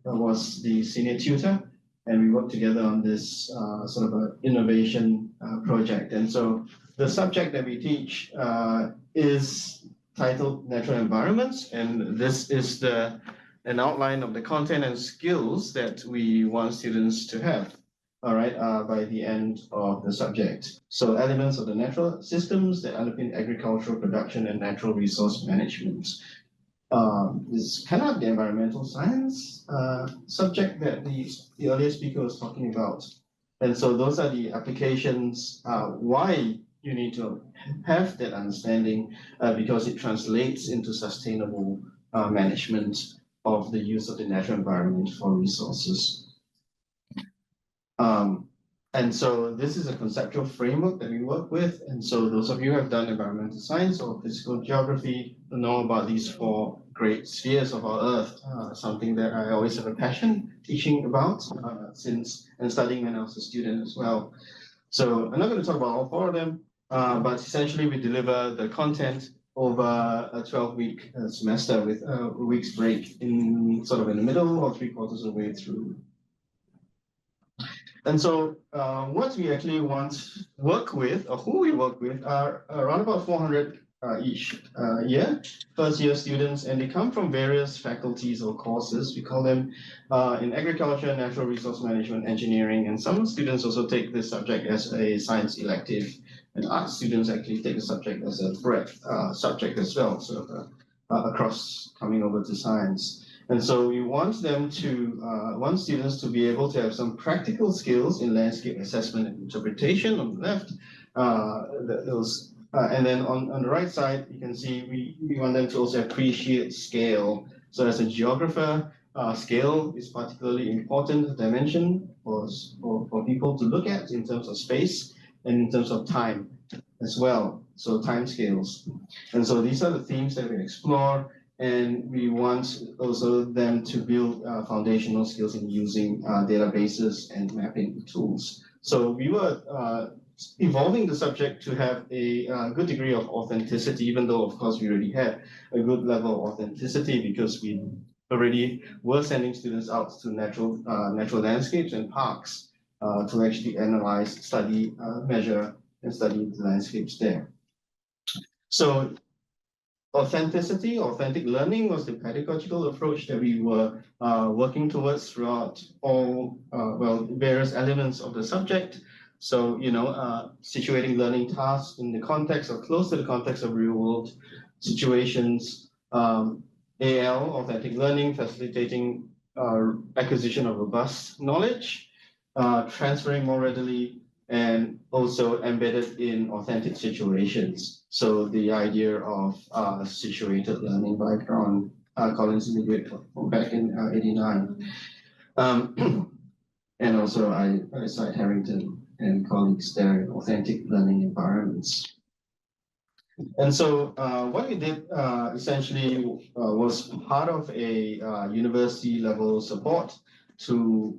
was the senior tutor, and we worked together on this sort of an innovation project. And so the subject that we teach is titled Natural Environments, and this is an outline of the content and skills that we want students to have, all right, by the end of the subject. So elements of the natural systems that underpin agricultural production and natural resource management. It's kind of the environmental science subject that the earlier speaker was talking about. And so those are the applications, why you need to have that understanding, because it translates into sustainable management of the use of the natural environment for resources. And so this is a conceptual framework that we work with. And so those of you who have done environmental science or physical geography know about these 4 great spheres of our Earth, something that I always have a passion teaching about and studying when I was a student as well. So I'm not going to talk about all 4 of them, but essentially we deliver the content over a 12-week semester with a week's break in sort of in the middle or 3/4 of the way through. And so what we actually work with, or who we work with, are around about 400 each year, first-year students, and they come from various faculties or courses. We call them in agriculture, natural resource management, engineering, and some students also take this subject as a science elective, and art students actually take the subject as a breadth subject as well, so across coming over to science. And so we want them to, want students to be able to have some practical skills in landscape assessment and interpretation on the left. And then on the right side, you can see we want them to also appreciate scale. So as a geographer, scale is particularly important dimension for people to look at in terms of space and in terms of time as well. So time scales. And so these are the themes that we explore. And we want also them to build foundational skills in using databases and mapping tools. So we were evolving the subject to have a good degree of authenticity, even though of course we already had a good level of authenticity because we already were sending students out to natural landscapes and parks to actually analyze, study, measure, and study the landscapes there. So authenticity, authentic learning was the pedagogical approach that we were working towards throughout all, various elements of the subject. So, situating learning tasks in the context or close to the context of real world situations, AL, authentic learning, facilitating acquisition of robust knowledge, transferring more readily, and also embedded in authentic situations. So the idea of situated learning by Collins and Grade back in '89. And also I cite Harrington and colleagues there in authentic learning environments. And so what we did essentially was part of a university level support to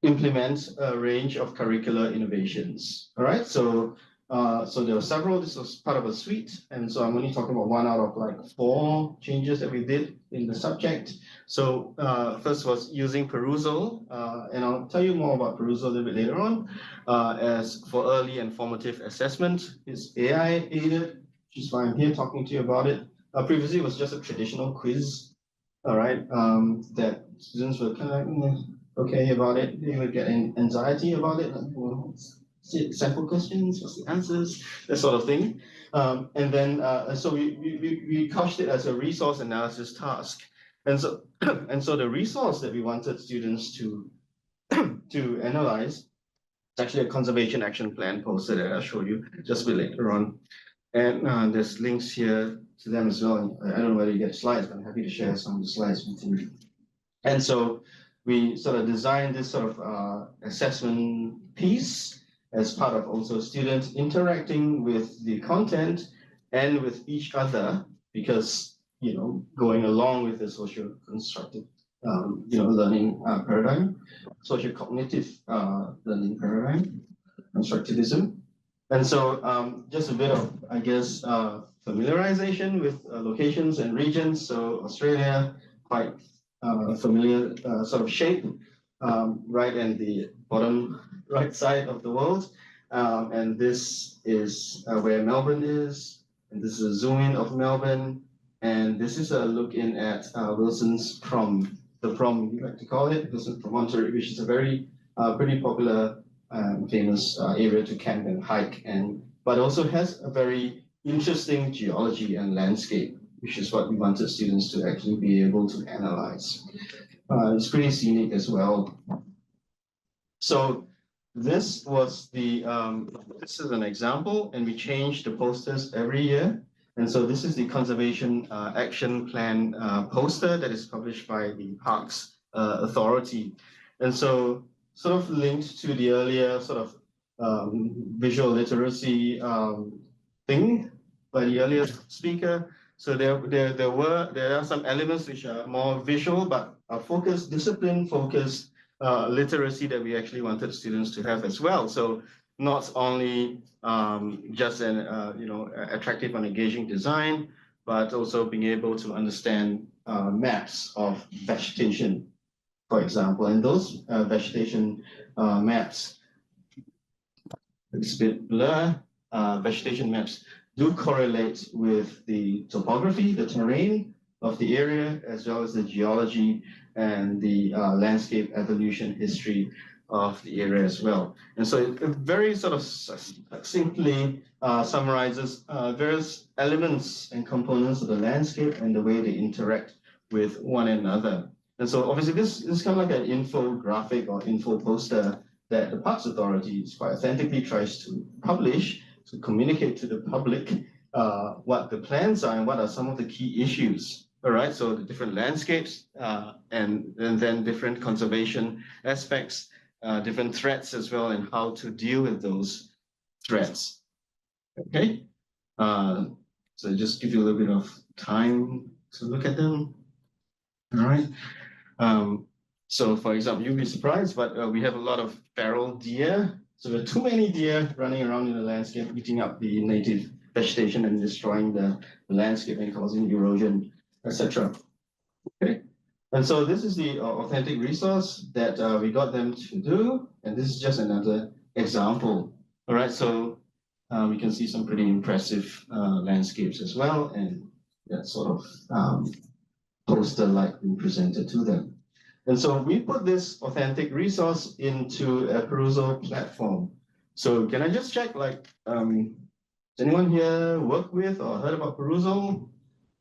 implement a range of curricular innovations. All right, so there were several. This was part of a suite, and so I'm only talking about 1 out of like 4 changes that we did in the subject. So first was using Perusall, and I'll tell you more about Perusall a little bit later on. As for early and formative assessment, it's AI aided, which is why I'm here talking to you about it. Previously, it was just a traditional quiz. All right, that students were kind of okay about it. They would get anxiety about it, sample questions, what's the answers, that sort of thing. And then, so we couched it as a resource analysis task. And so, and so the resource that we wanted students to analyze, it's actually a conservation action plan poster that I'll show you just a bit later on. And there's links here to them as well. I don't know whether you get slides, but I'm happy to share some of the slides with you. And so we sort of designed this sort of assessment piece as part of also students interacting with the content and with each other, because, you know, going along with the social constructive, learning paradigm, social cognitive learning paradigm, constructivism. And so just a bit of, I guess, familiarization with locations and regions. So Australia, quite familiar sort of shape, right in the bottom right side of the world. And this is where Melbourne is. And this is a zoom in of Melbourne. And this is a look in at Wilson's Prom, the Prom, we like to call it, Wilson's Promontory, which is a very pretty popular famous area to camp and hike, but also has a very interesting geology and landscape, which is what we wanted students to actually be able to analyze. It's pretty scenic as well. So this was the, this is an example, and we change the posters every year. And so this is the Conservation Action Plan poster that is published by the Parks Authority. And so sort of linked to the earlier sort of visual literacy thing by the earlier speaker. So there are some elements which are more visual, but are focused, discipline focused literacy that we actually wanted students to have as well. So not only just an attractive and engaging design, but also being able to understand maps of vegetation, for example. And those vegetation maps, it's a bit blur, vegetation maps do correlate with the topography, the terrain of the area, as well as the geology and the landscape evolution history of the area as well. And so it very sort of succinctly summarizes various elements and components of the landscape and the way they interact with one another. And so obviously this is kind of like an infographic or info poster that the Parks Authority quite authentically tries to publish to communicate to the public what the plans are and what are some of the key issues. All right, so the different landscapes and then different conservation aspects, different threats as well, and how to deal with those threats. Okay, so just give you a little bit of time to look at them. All right. So for example, you'll be surprised, but we have a lot of feral deer. So there are too many deer running around in the landscape, eating up the native vegetation and destroying the landscape and causing erosion, etc. Okay, and so this is the authentic resource that we got them to do, and this is just another example. All right, so we can see some pretty impressive landscapes as well, and that sort of poster like we presented to them. And so we put this authentic resource into a Perusall platform. So can I just check, like, does anyone here work with or heard about Perusall?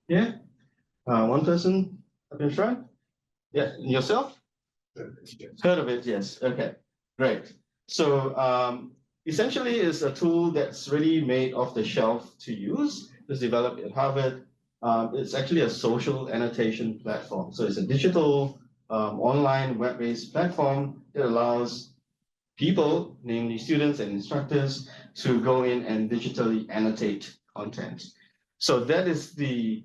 Yeah? One person have been tried? Yeah, yourself? Heard of it, yes. Okay, great. So essentially it's a tool that's really made off the shelf to use. It was developed at Harvard. It's actually a social annotation platform. So it's a digital online web-based platform that allows people, namely students and instructors, to go in and digitally annotate content. So that is the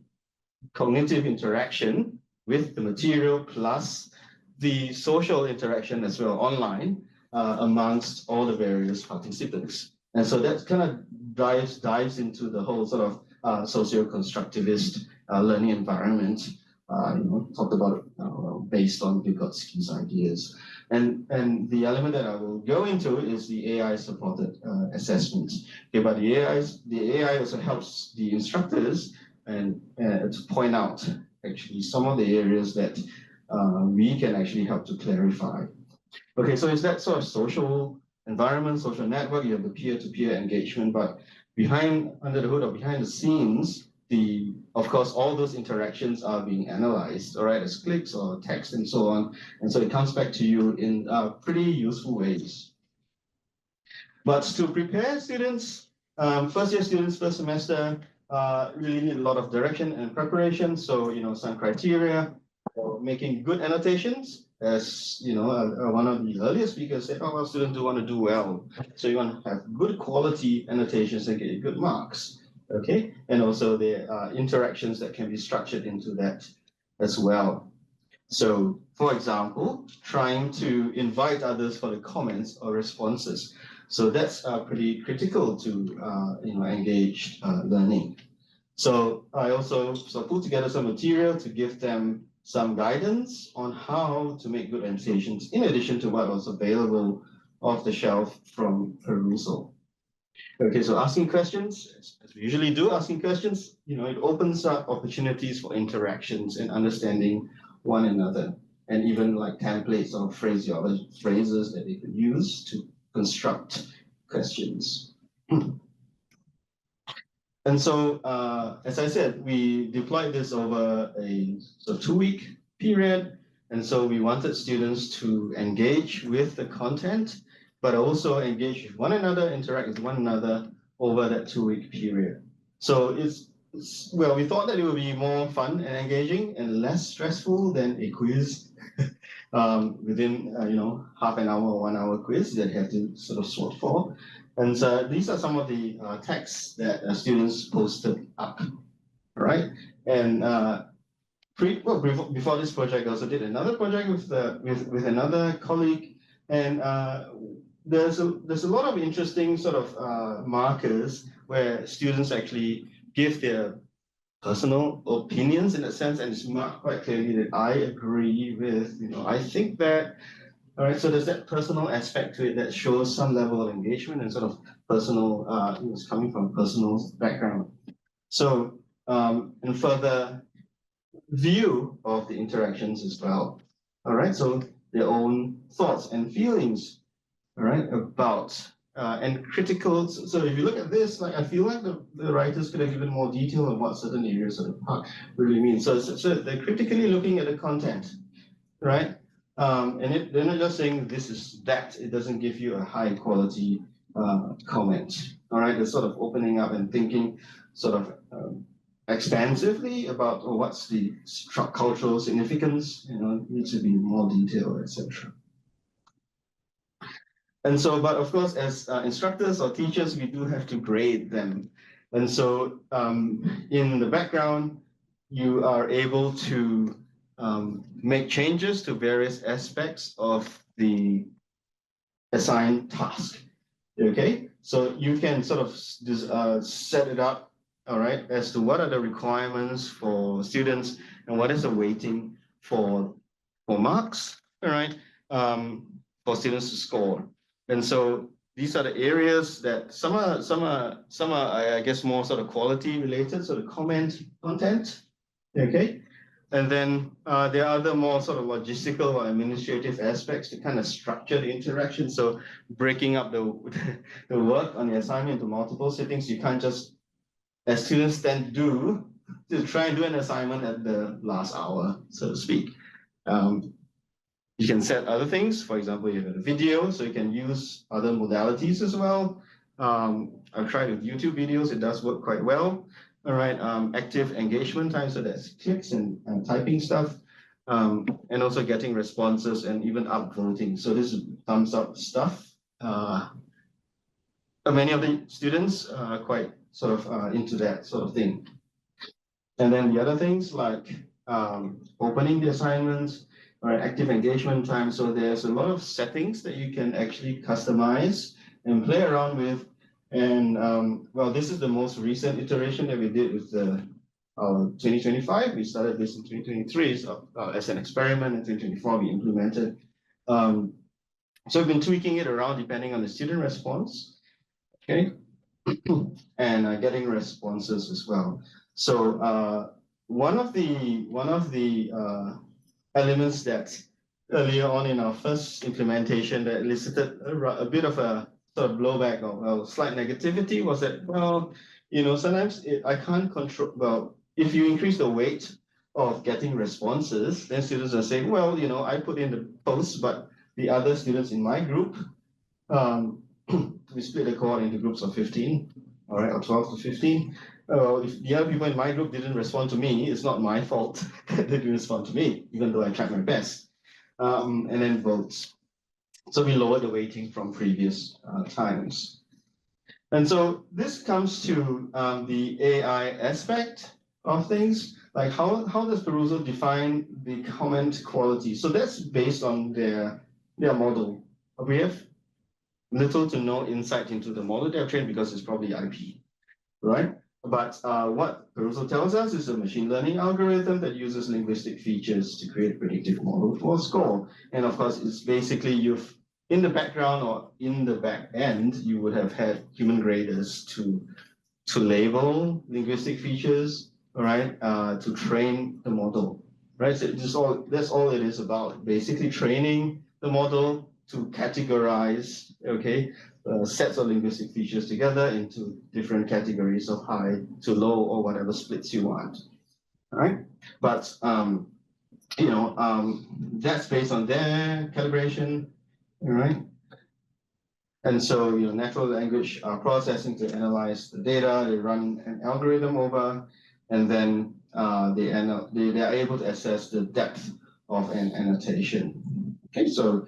cognitive interaction with the material plus the social interaction as well online amongst all the various participants. And so that kind of dives into the whole sort of socio-constructivist learning environment, talked about based on Vygotsky's ideas. And the element that I will go into is the AI-supported assessment. Okay, but the AI also helps the instructors and to point out actually some of the areas that we can actually help to clarify. Okay, so it's that sort of social environment, social network. You have the peer-to-peer engagement, but under the hood or behind the scenes, of course, all those interactions are being analyzed, all right, as clicks or text and so on. And so it comes back to you in pretty useful ways. But to prepare students, first year students, first semester, really need a lot of direction and preparation. So, some criteria for making good annotations. As one of the earlier speakers said, well, students do want to do well. So you want to have good quality annotations and get good marks. Okay, and also there are interactions that can be structured into that as well. So, for example, trying to invite others for the comments or responses. So that's pretty critical to engaged learning. So I also put together some material to give them some guidance on how to make good annotations, in addition to what was available off the shelf from Perusall. Okay, so asking questions, as we usually do, asking questions, it opens up opportunities for interactions and understanding one another, and even like templates or phrases that they could use to construct questions. And so, as I said, we deployed this over a 2-week period, and so we wanted students to engage with the content, but also engage with one another, interact with one another over that 2-week period. So we thought that it would be more fun and engaging and less stressful than a quiz within half an hour or 1 hour quiz that you have to sort of sort for. And so these are some of the texts that students posted up, right? And before this project, I also did another project with another colleague, and there's a lot of interesting sort of markers where students actually give their personal opinions in a sense, and it's marked quite clearly that I agree with, I think that. All right, so there's that personal aspect to it that shows some level of engagement and sort of personal, it's coming from personal background. So, and further view of the interactions as well. All right, so their own thoughts and feelings, all right, about and critical. So if you look at this, like I feel like the writers could have given more detail on what certain areas of the park really mean. So they're critically looking at the content, right? And they're not just saying this is that. It doesn't give you a high quality comment. All right, they're sort of opening up and thinking sort of expansively about what's the cultural significance. Needs to be more detailed, etc. And so, but of course, as instructors or teachers, we do have to grade them. And so, in the background, you are able to make changes to various aspects of the assigned task. Okay, so you can sort of set it up, all right, as to what are the requirements for students and what is the weighting for marks, all right, for students to score. And so these are the areas that some are I guess more sort of quality related, so the content, okay. And then there are other more sort of logistical or administrative aspects to kind of structure the interaction. So breaking up the work on the assignment into multiple sittings, you can't just, as students tend to do, to try and do an assignment at the last hour, so to speak. You can set other things. For example, you have a video, so you can use other modalities as well. I've tried with YouTube videos, it does work quite well. All right, active engagement time, so that's clicks and typing stuff, and also getting responses and even upvoting. So this is thumbs up stuff. Many of the students are quite sort of into that sort of thing. And then the other things like opening the assignments or active engagement time. So there's a lot of settings that you can actually customize and play around with. And well, this is the most recent iteration that we did with the 2025. We started this in 2023 so, as an experiment. In 2024, we implemented. So we've been tweaking it around depending on the student response, okay, and getting responses as well. So one of the elements that earlier on in our first implementation that elicited a bit of a sort of blowback or slight negativity was that, well, sometimes I can't control, well, if you increase the weight of getting responses, then students are saying, well, I put in the post, but the other students in my group, we split the cohort into groups of 15, all right, or 12 to 15. If the other people in my group didn't respond to me, it's not my fault that they didn't respond to me, even though I tried my best. And then votes. So we lowered the weighting from previous times. And so this comes to the AI aspect of things, like how does Perusall define the comment quality? So that's based on their model. We have little to no insight into the model they have trained because it's probably IP, right? But what Perusall tells us is a machine learning algorithm that uses linguistic features to create a predictive model for a score. And of course, it's basically in the background or in the back end, you would have had human graders to label linguistic features, all right, to train the model, right? So that's all it is about, basically training the model to categorize, okay, sets of linguistic features together into different categories of high to low or whatever splits you want, all right? But that's based on their calibration, all right? And so, natural language processing to analyze the data, they run an algorithm over, and then they are able to assess the depth of an annotation. Okay, so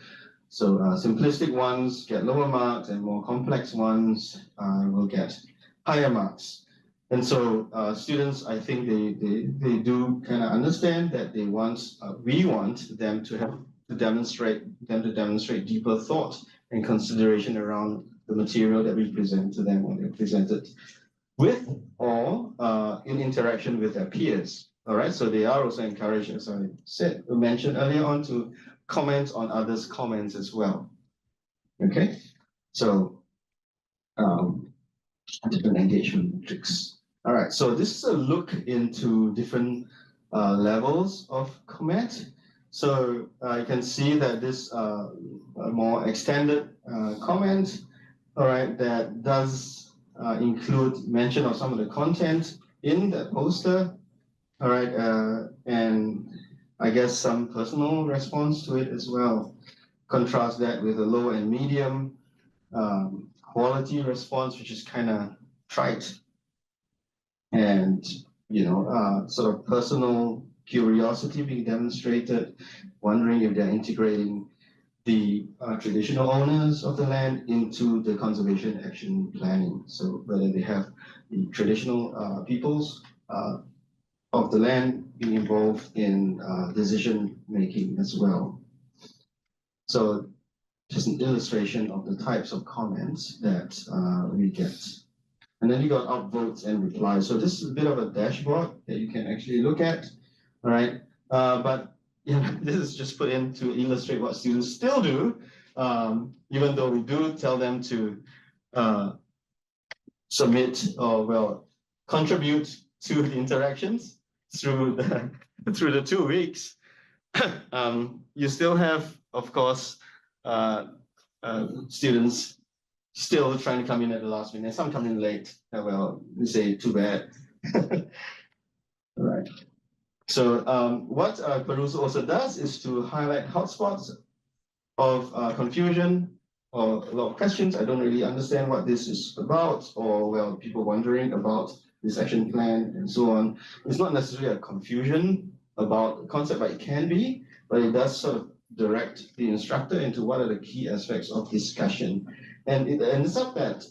simplistic ones get lower marks, and more complex ones will get higher marks. And so students, I think they do kind of understand that we want them to demonstrate deeper thought and consideration around the material that we present to them when they're presented with or in interaction with their peers. All right, so they are also encouraged, as I mentioned earlier on, to comment on others' comments as well. Okay, so different engagement metrics. All right, so this is a look into different levels of comment. So you can see that this more extended comment, all right, that does include mention of some of the content in that poster, all right, and I guess some personal response to it as well. Contrast that with a low and medium quality response, which is kind of trite, and sort of personal curiosity being demonstrated, wondering if they're integrating the traditional owners of the land into the conservation action planning. So whether they have the traditional peoples of the land being involved in decision making as well. So just an illustration of the types of comments that we get. And then you got upvotes and replies. So this is a bit of a dashboard that you can actually look at, all right? But this is just put in to illustrate what students still do, even though we do tell them to submit or contribute to the interactions through the 2 weeks. You still have, of course, students still trying to come in at the last minute. Some come in late. We say too bad. All right. So what Perusall also does is to highlight hotspots of confusion or a lot of questions. I don't really understand what this is about, or people wondering about this action plan and so on. It's not necessarily a confusion about the concept, but it can be, but it does sort of direct the instructor into what are the key aspects of discussion. And it ends up that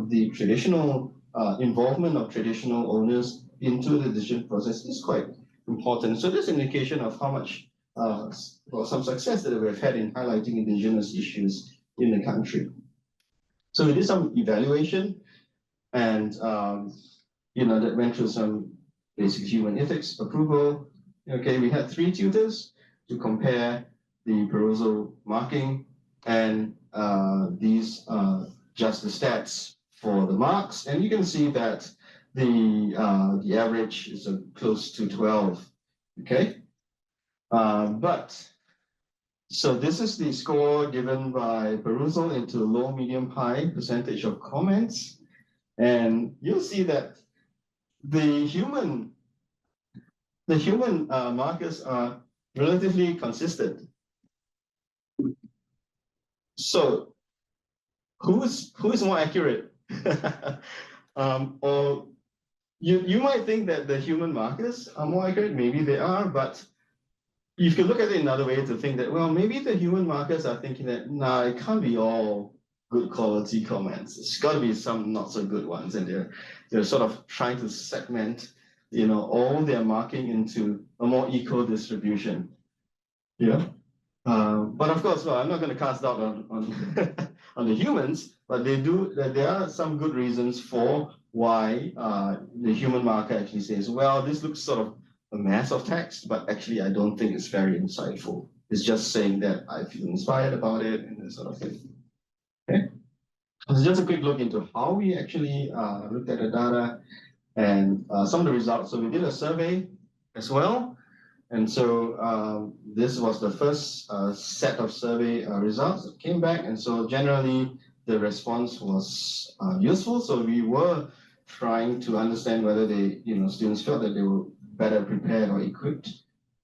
the traditional involvement of traditional owners into the decision process is quite important. So there's an indication of how much some success that we've had in highlighting indigenous issues in the country. So we did some evaluation, and that went through some basic human ethics approval. Okay, we had 3 tutors to compare the Perusall marking, and these just the stats for the marks, and you can see that the average is close to 12. Okay, so this is the score given by Perusall into low, medium, high percentage of comments. And you'll see that the human markers are relatively consistent. So who is more accurate? Or you might think that the human markers are more accurate, maybe they are, but you could look at it another way to think that, well, maybe the human markers are thinking that, nah, it can't be all good quality comments. It's got to be some not so good ones, and they're sort of trying to segment, all their marking into a more equal distribution. Yeah. But of course, well, I'm not going to cast doubt on on the humans, but there are some good reasons for why the human marker actually says, well, this looks sort of a mass of text, but actually I don't think it's very insightful. It's just saying that I feel inspired about it and that sort of thing. Okay. So just a quick look into how we actually looked at the data and some of the results. So we did a survey as well. And so this was the first set of survey results that came back. And so generally the response was useful. So we were trying to understand whether students felt that they were better prepared or equipped,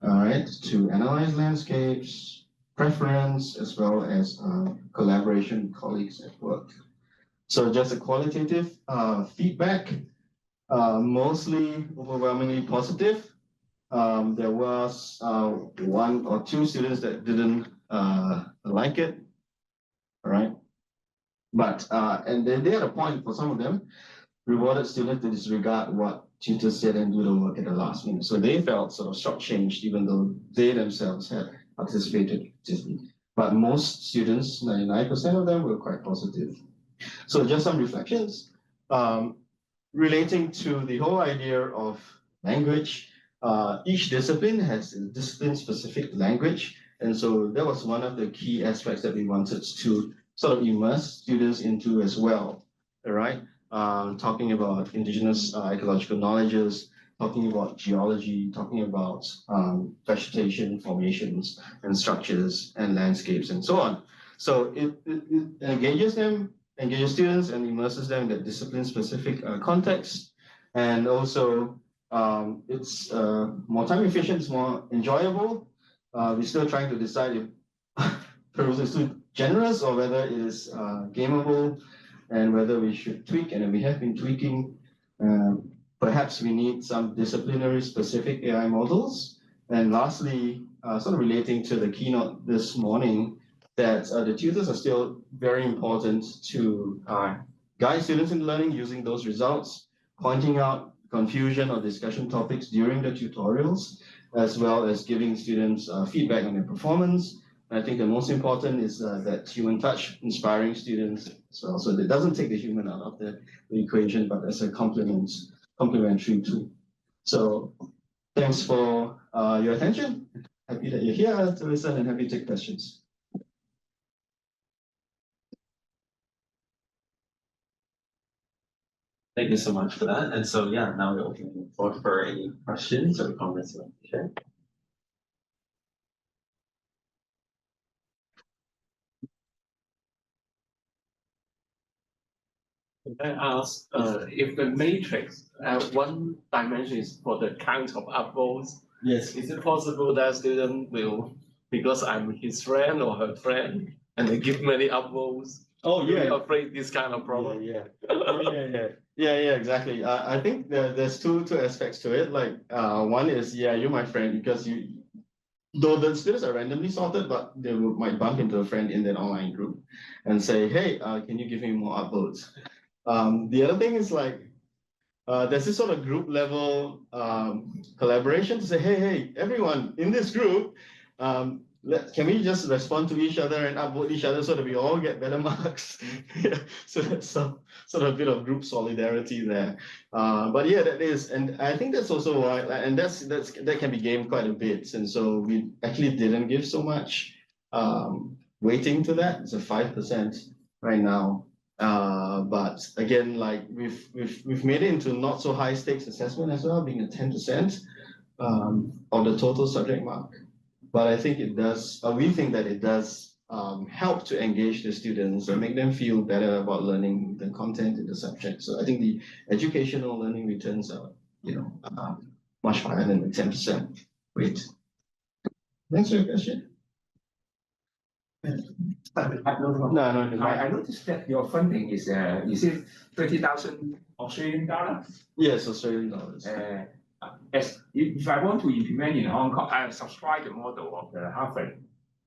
to analyze landscapes, preference, as well as collaboration with colleagues at work. So just a qualitative feedback, mostly overwhelmingly positive. There was 1 or 2 students that didn't like it, all right? But, and they had a point for some of them, rewarded students to disregard what tutors said and do the work at the last minute. So they felt sort of shortchanged, even though they themselves had participated actively. But most students, 99% of them, were quite positive. So just some reflections relating to the whole idea of language. Each discipline has a discipline-specific language, and so that was one of the key aspects that we wanted to sort of immerse students into as well, all right? Talking about indigenous ecological knowledges, talking about geology, talking about vegetation formations and structures and landscapes and so on. So it engages students and immerses them in that discipline-specific context, and also it's more time efficient, it's more enjoyable. We're still trying to decide if Perusall is too generous or whether it is gameable, and whether we should tweak, and we have been tweaking. Perhaps we need some disciplinary specific AI models. And lastly, sort of relating to the keynote this morning, that the tutors are still very important to guide students in learning using those results, pointing out confusion or discussion topics during the tutorials, as well as giving students feedback on their performance. I think the most important is that human touch, inspiring students as well. So it doesn't take the human out of the equation, but as a complementary tool. So thanks for your attention. Happy that you're here to listen and happy to take questions. Thank you so much for that. And so, yeah, now we're opening the floor for any questions or comments you want to share. Can I ask if the matrix one dimension is for the count of upvotes? Yes. Is it possible that student will, because I'm his friend or her friend, and they give many upvotes? Oh yeah. You're afraid this kind of problem? Yeah, exactly. I think there's two aspects to it. Like one is, you're my friend because though the students are randomly sorted, but they might bump into a friend in that online group and say, hey, can you give me more upvotes? The other thing is like, there's this sort of group level collaboration to say, hey, everyone in this group, can we just respond to each other and upvote each other so that we all get better marks? So that's some sort of bit of group solidarity there. But yeah, that is, and I think that's also why, and that can be gamed quite a bit. And so we actually didn't give so much weighting to that. It's a 5% right now. But again, like we've made it into not so high stakes assessment as well, being a 10% of the total subject mark. But I think it does, we think that it does help to engage the students and make them feel better about learning the content in the subject. So I think the educational learning returns are, much higher than the 10% rate. Thanks for your question. No. I noticed that your funding is it 30,000 Australian dollar? Yes, Australian dollars. As if I want to implement in Hong Kong, I subscribe the model of the Harvard.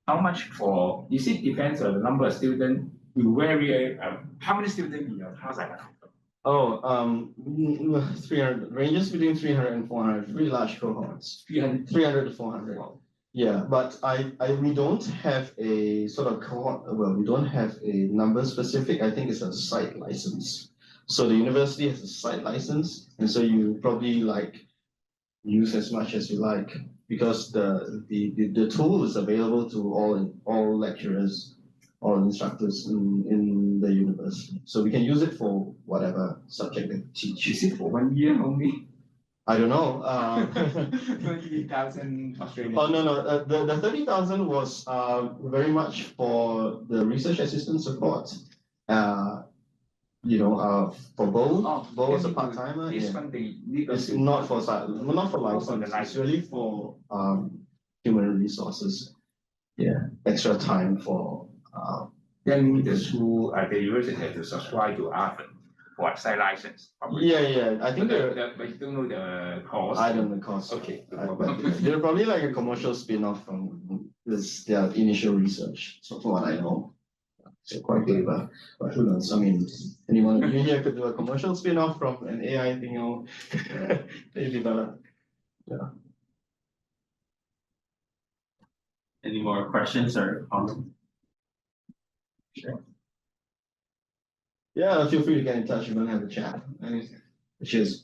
How much for? Is it depends on the number of students? Will vary. How many students in your class? Oh, 300 ranges between 300 and 400. Really large cohorts. 300 to 400. Yeah, but we don't have a sort of cohort. Well, we don't have a number specific. I think it's a site license. So the university has a site license, and so you probably use as much as you like, because the tool is available to all lecturers, all instructors in the university. So we can use it for whatever subject they teach. Is it for 1 year only? I don't know. 30,000 Australian. Oh no, the 30,000 was very much for the research assistant support. For Beau, Beau was a part timer. This funding it's not for license. It's really for human resources. Yeah, extra time for. Then the school, the university has to subscribe to Harvard for site license. Yeah. I think but you don't know the cost. I don't know the cost. Okay. They're probably like a commercial spin-off from their initial research. So from what I know. So quite good, but who knows? I mean, anyone in here could do a commercial spin-off from an AI thing they develop. Yeah. Any more questions or comments? Sure. Yeah, feel free to get in touch. We're gonna have a chat. Cheers.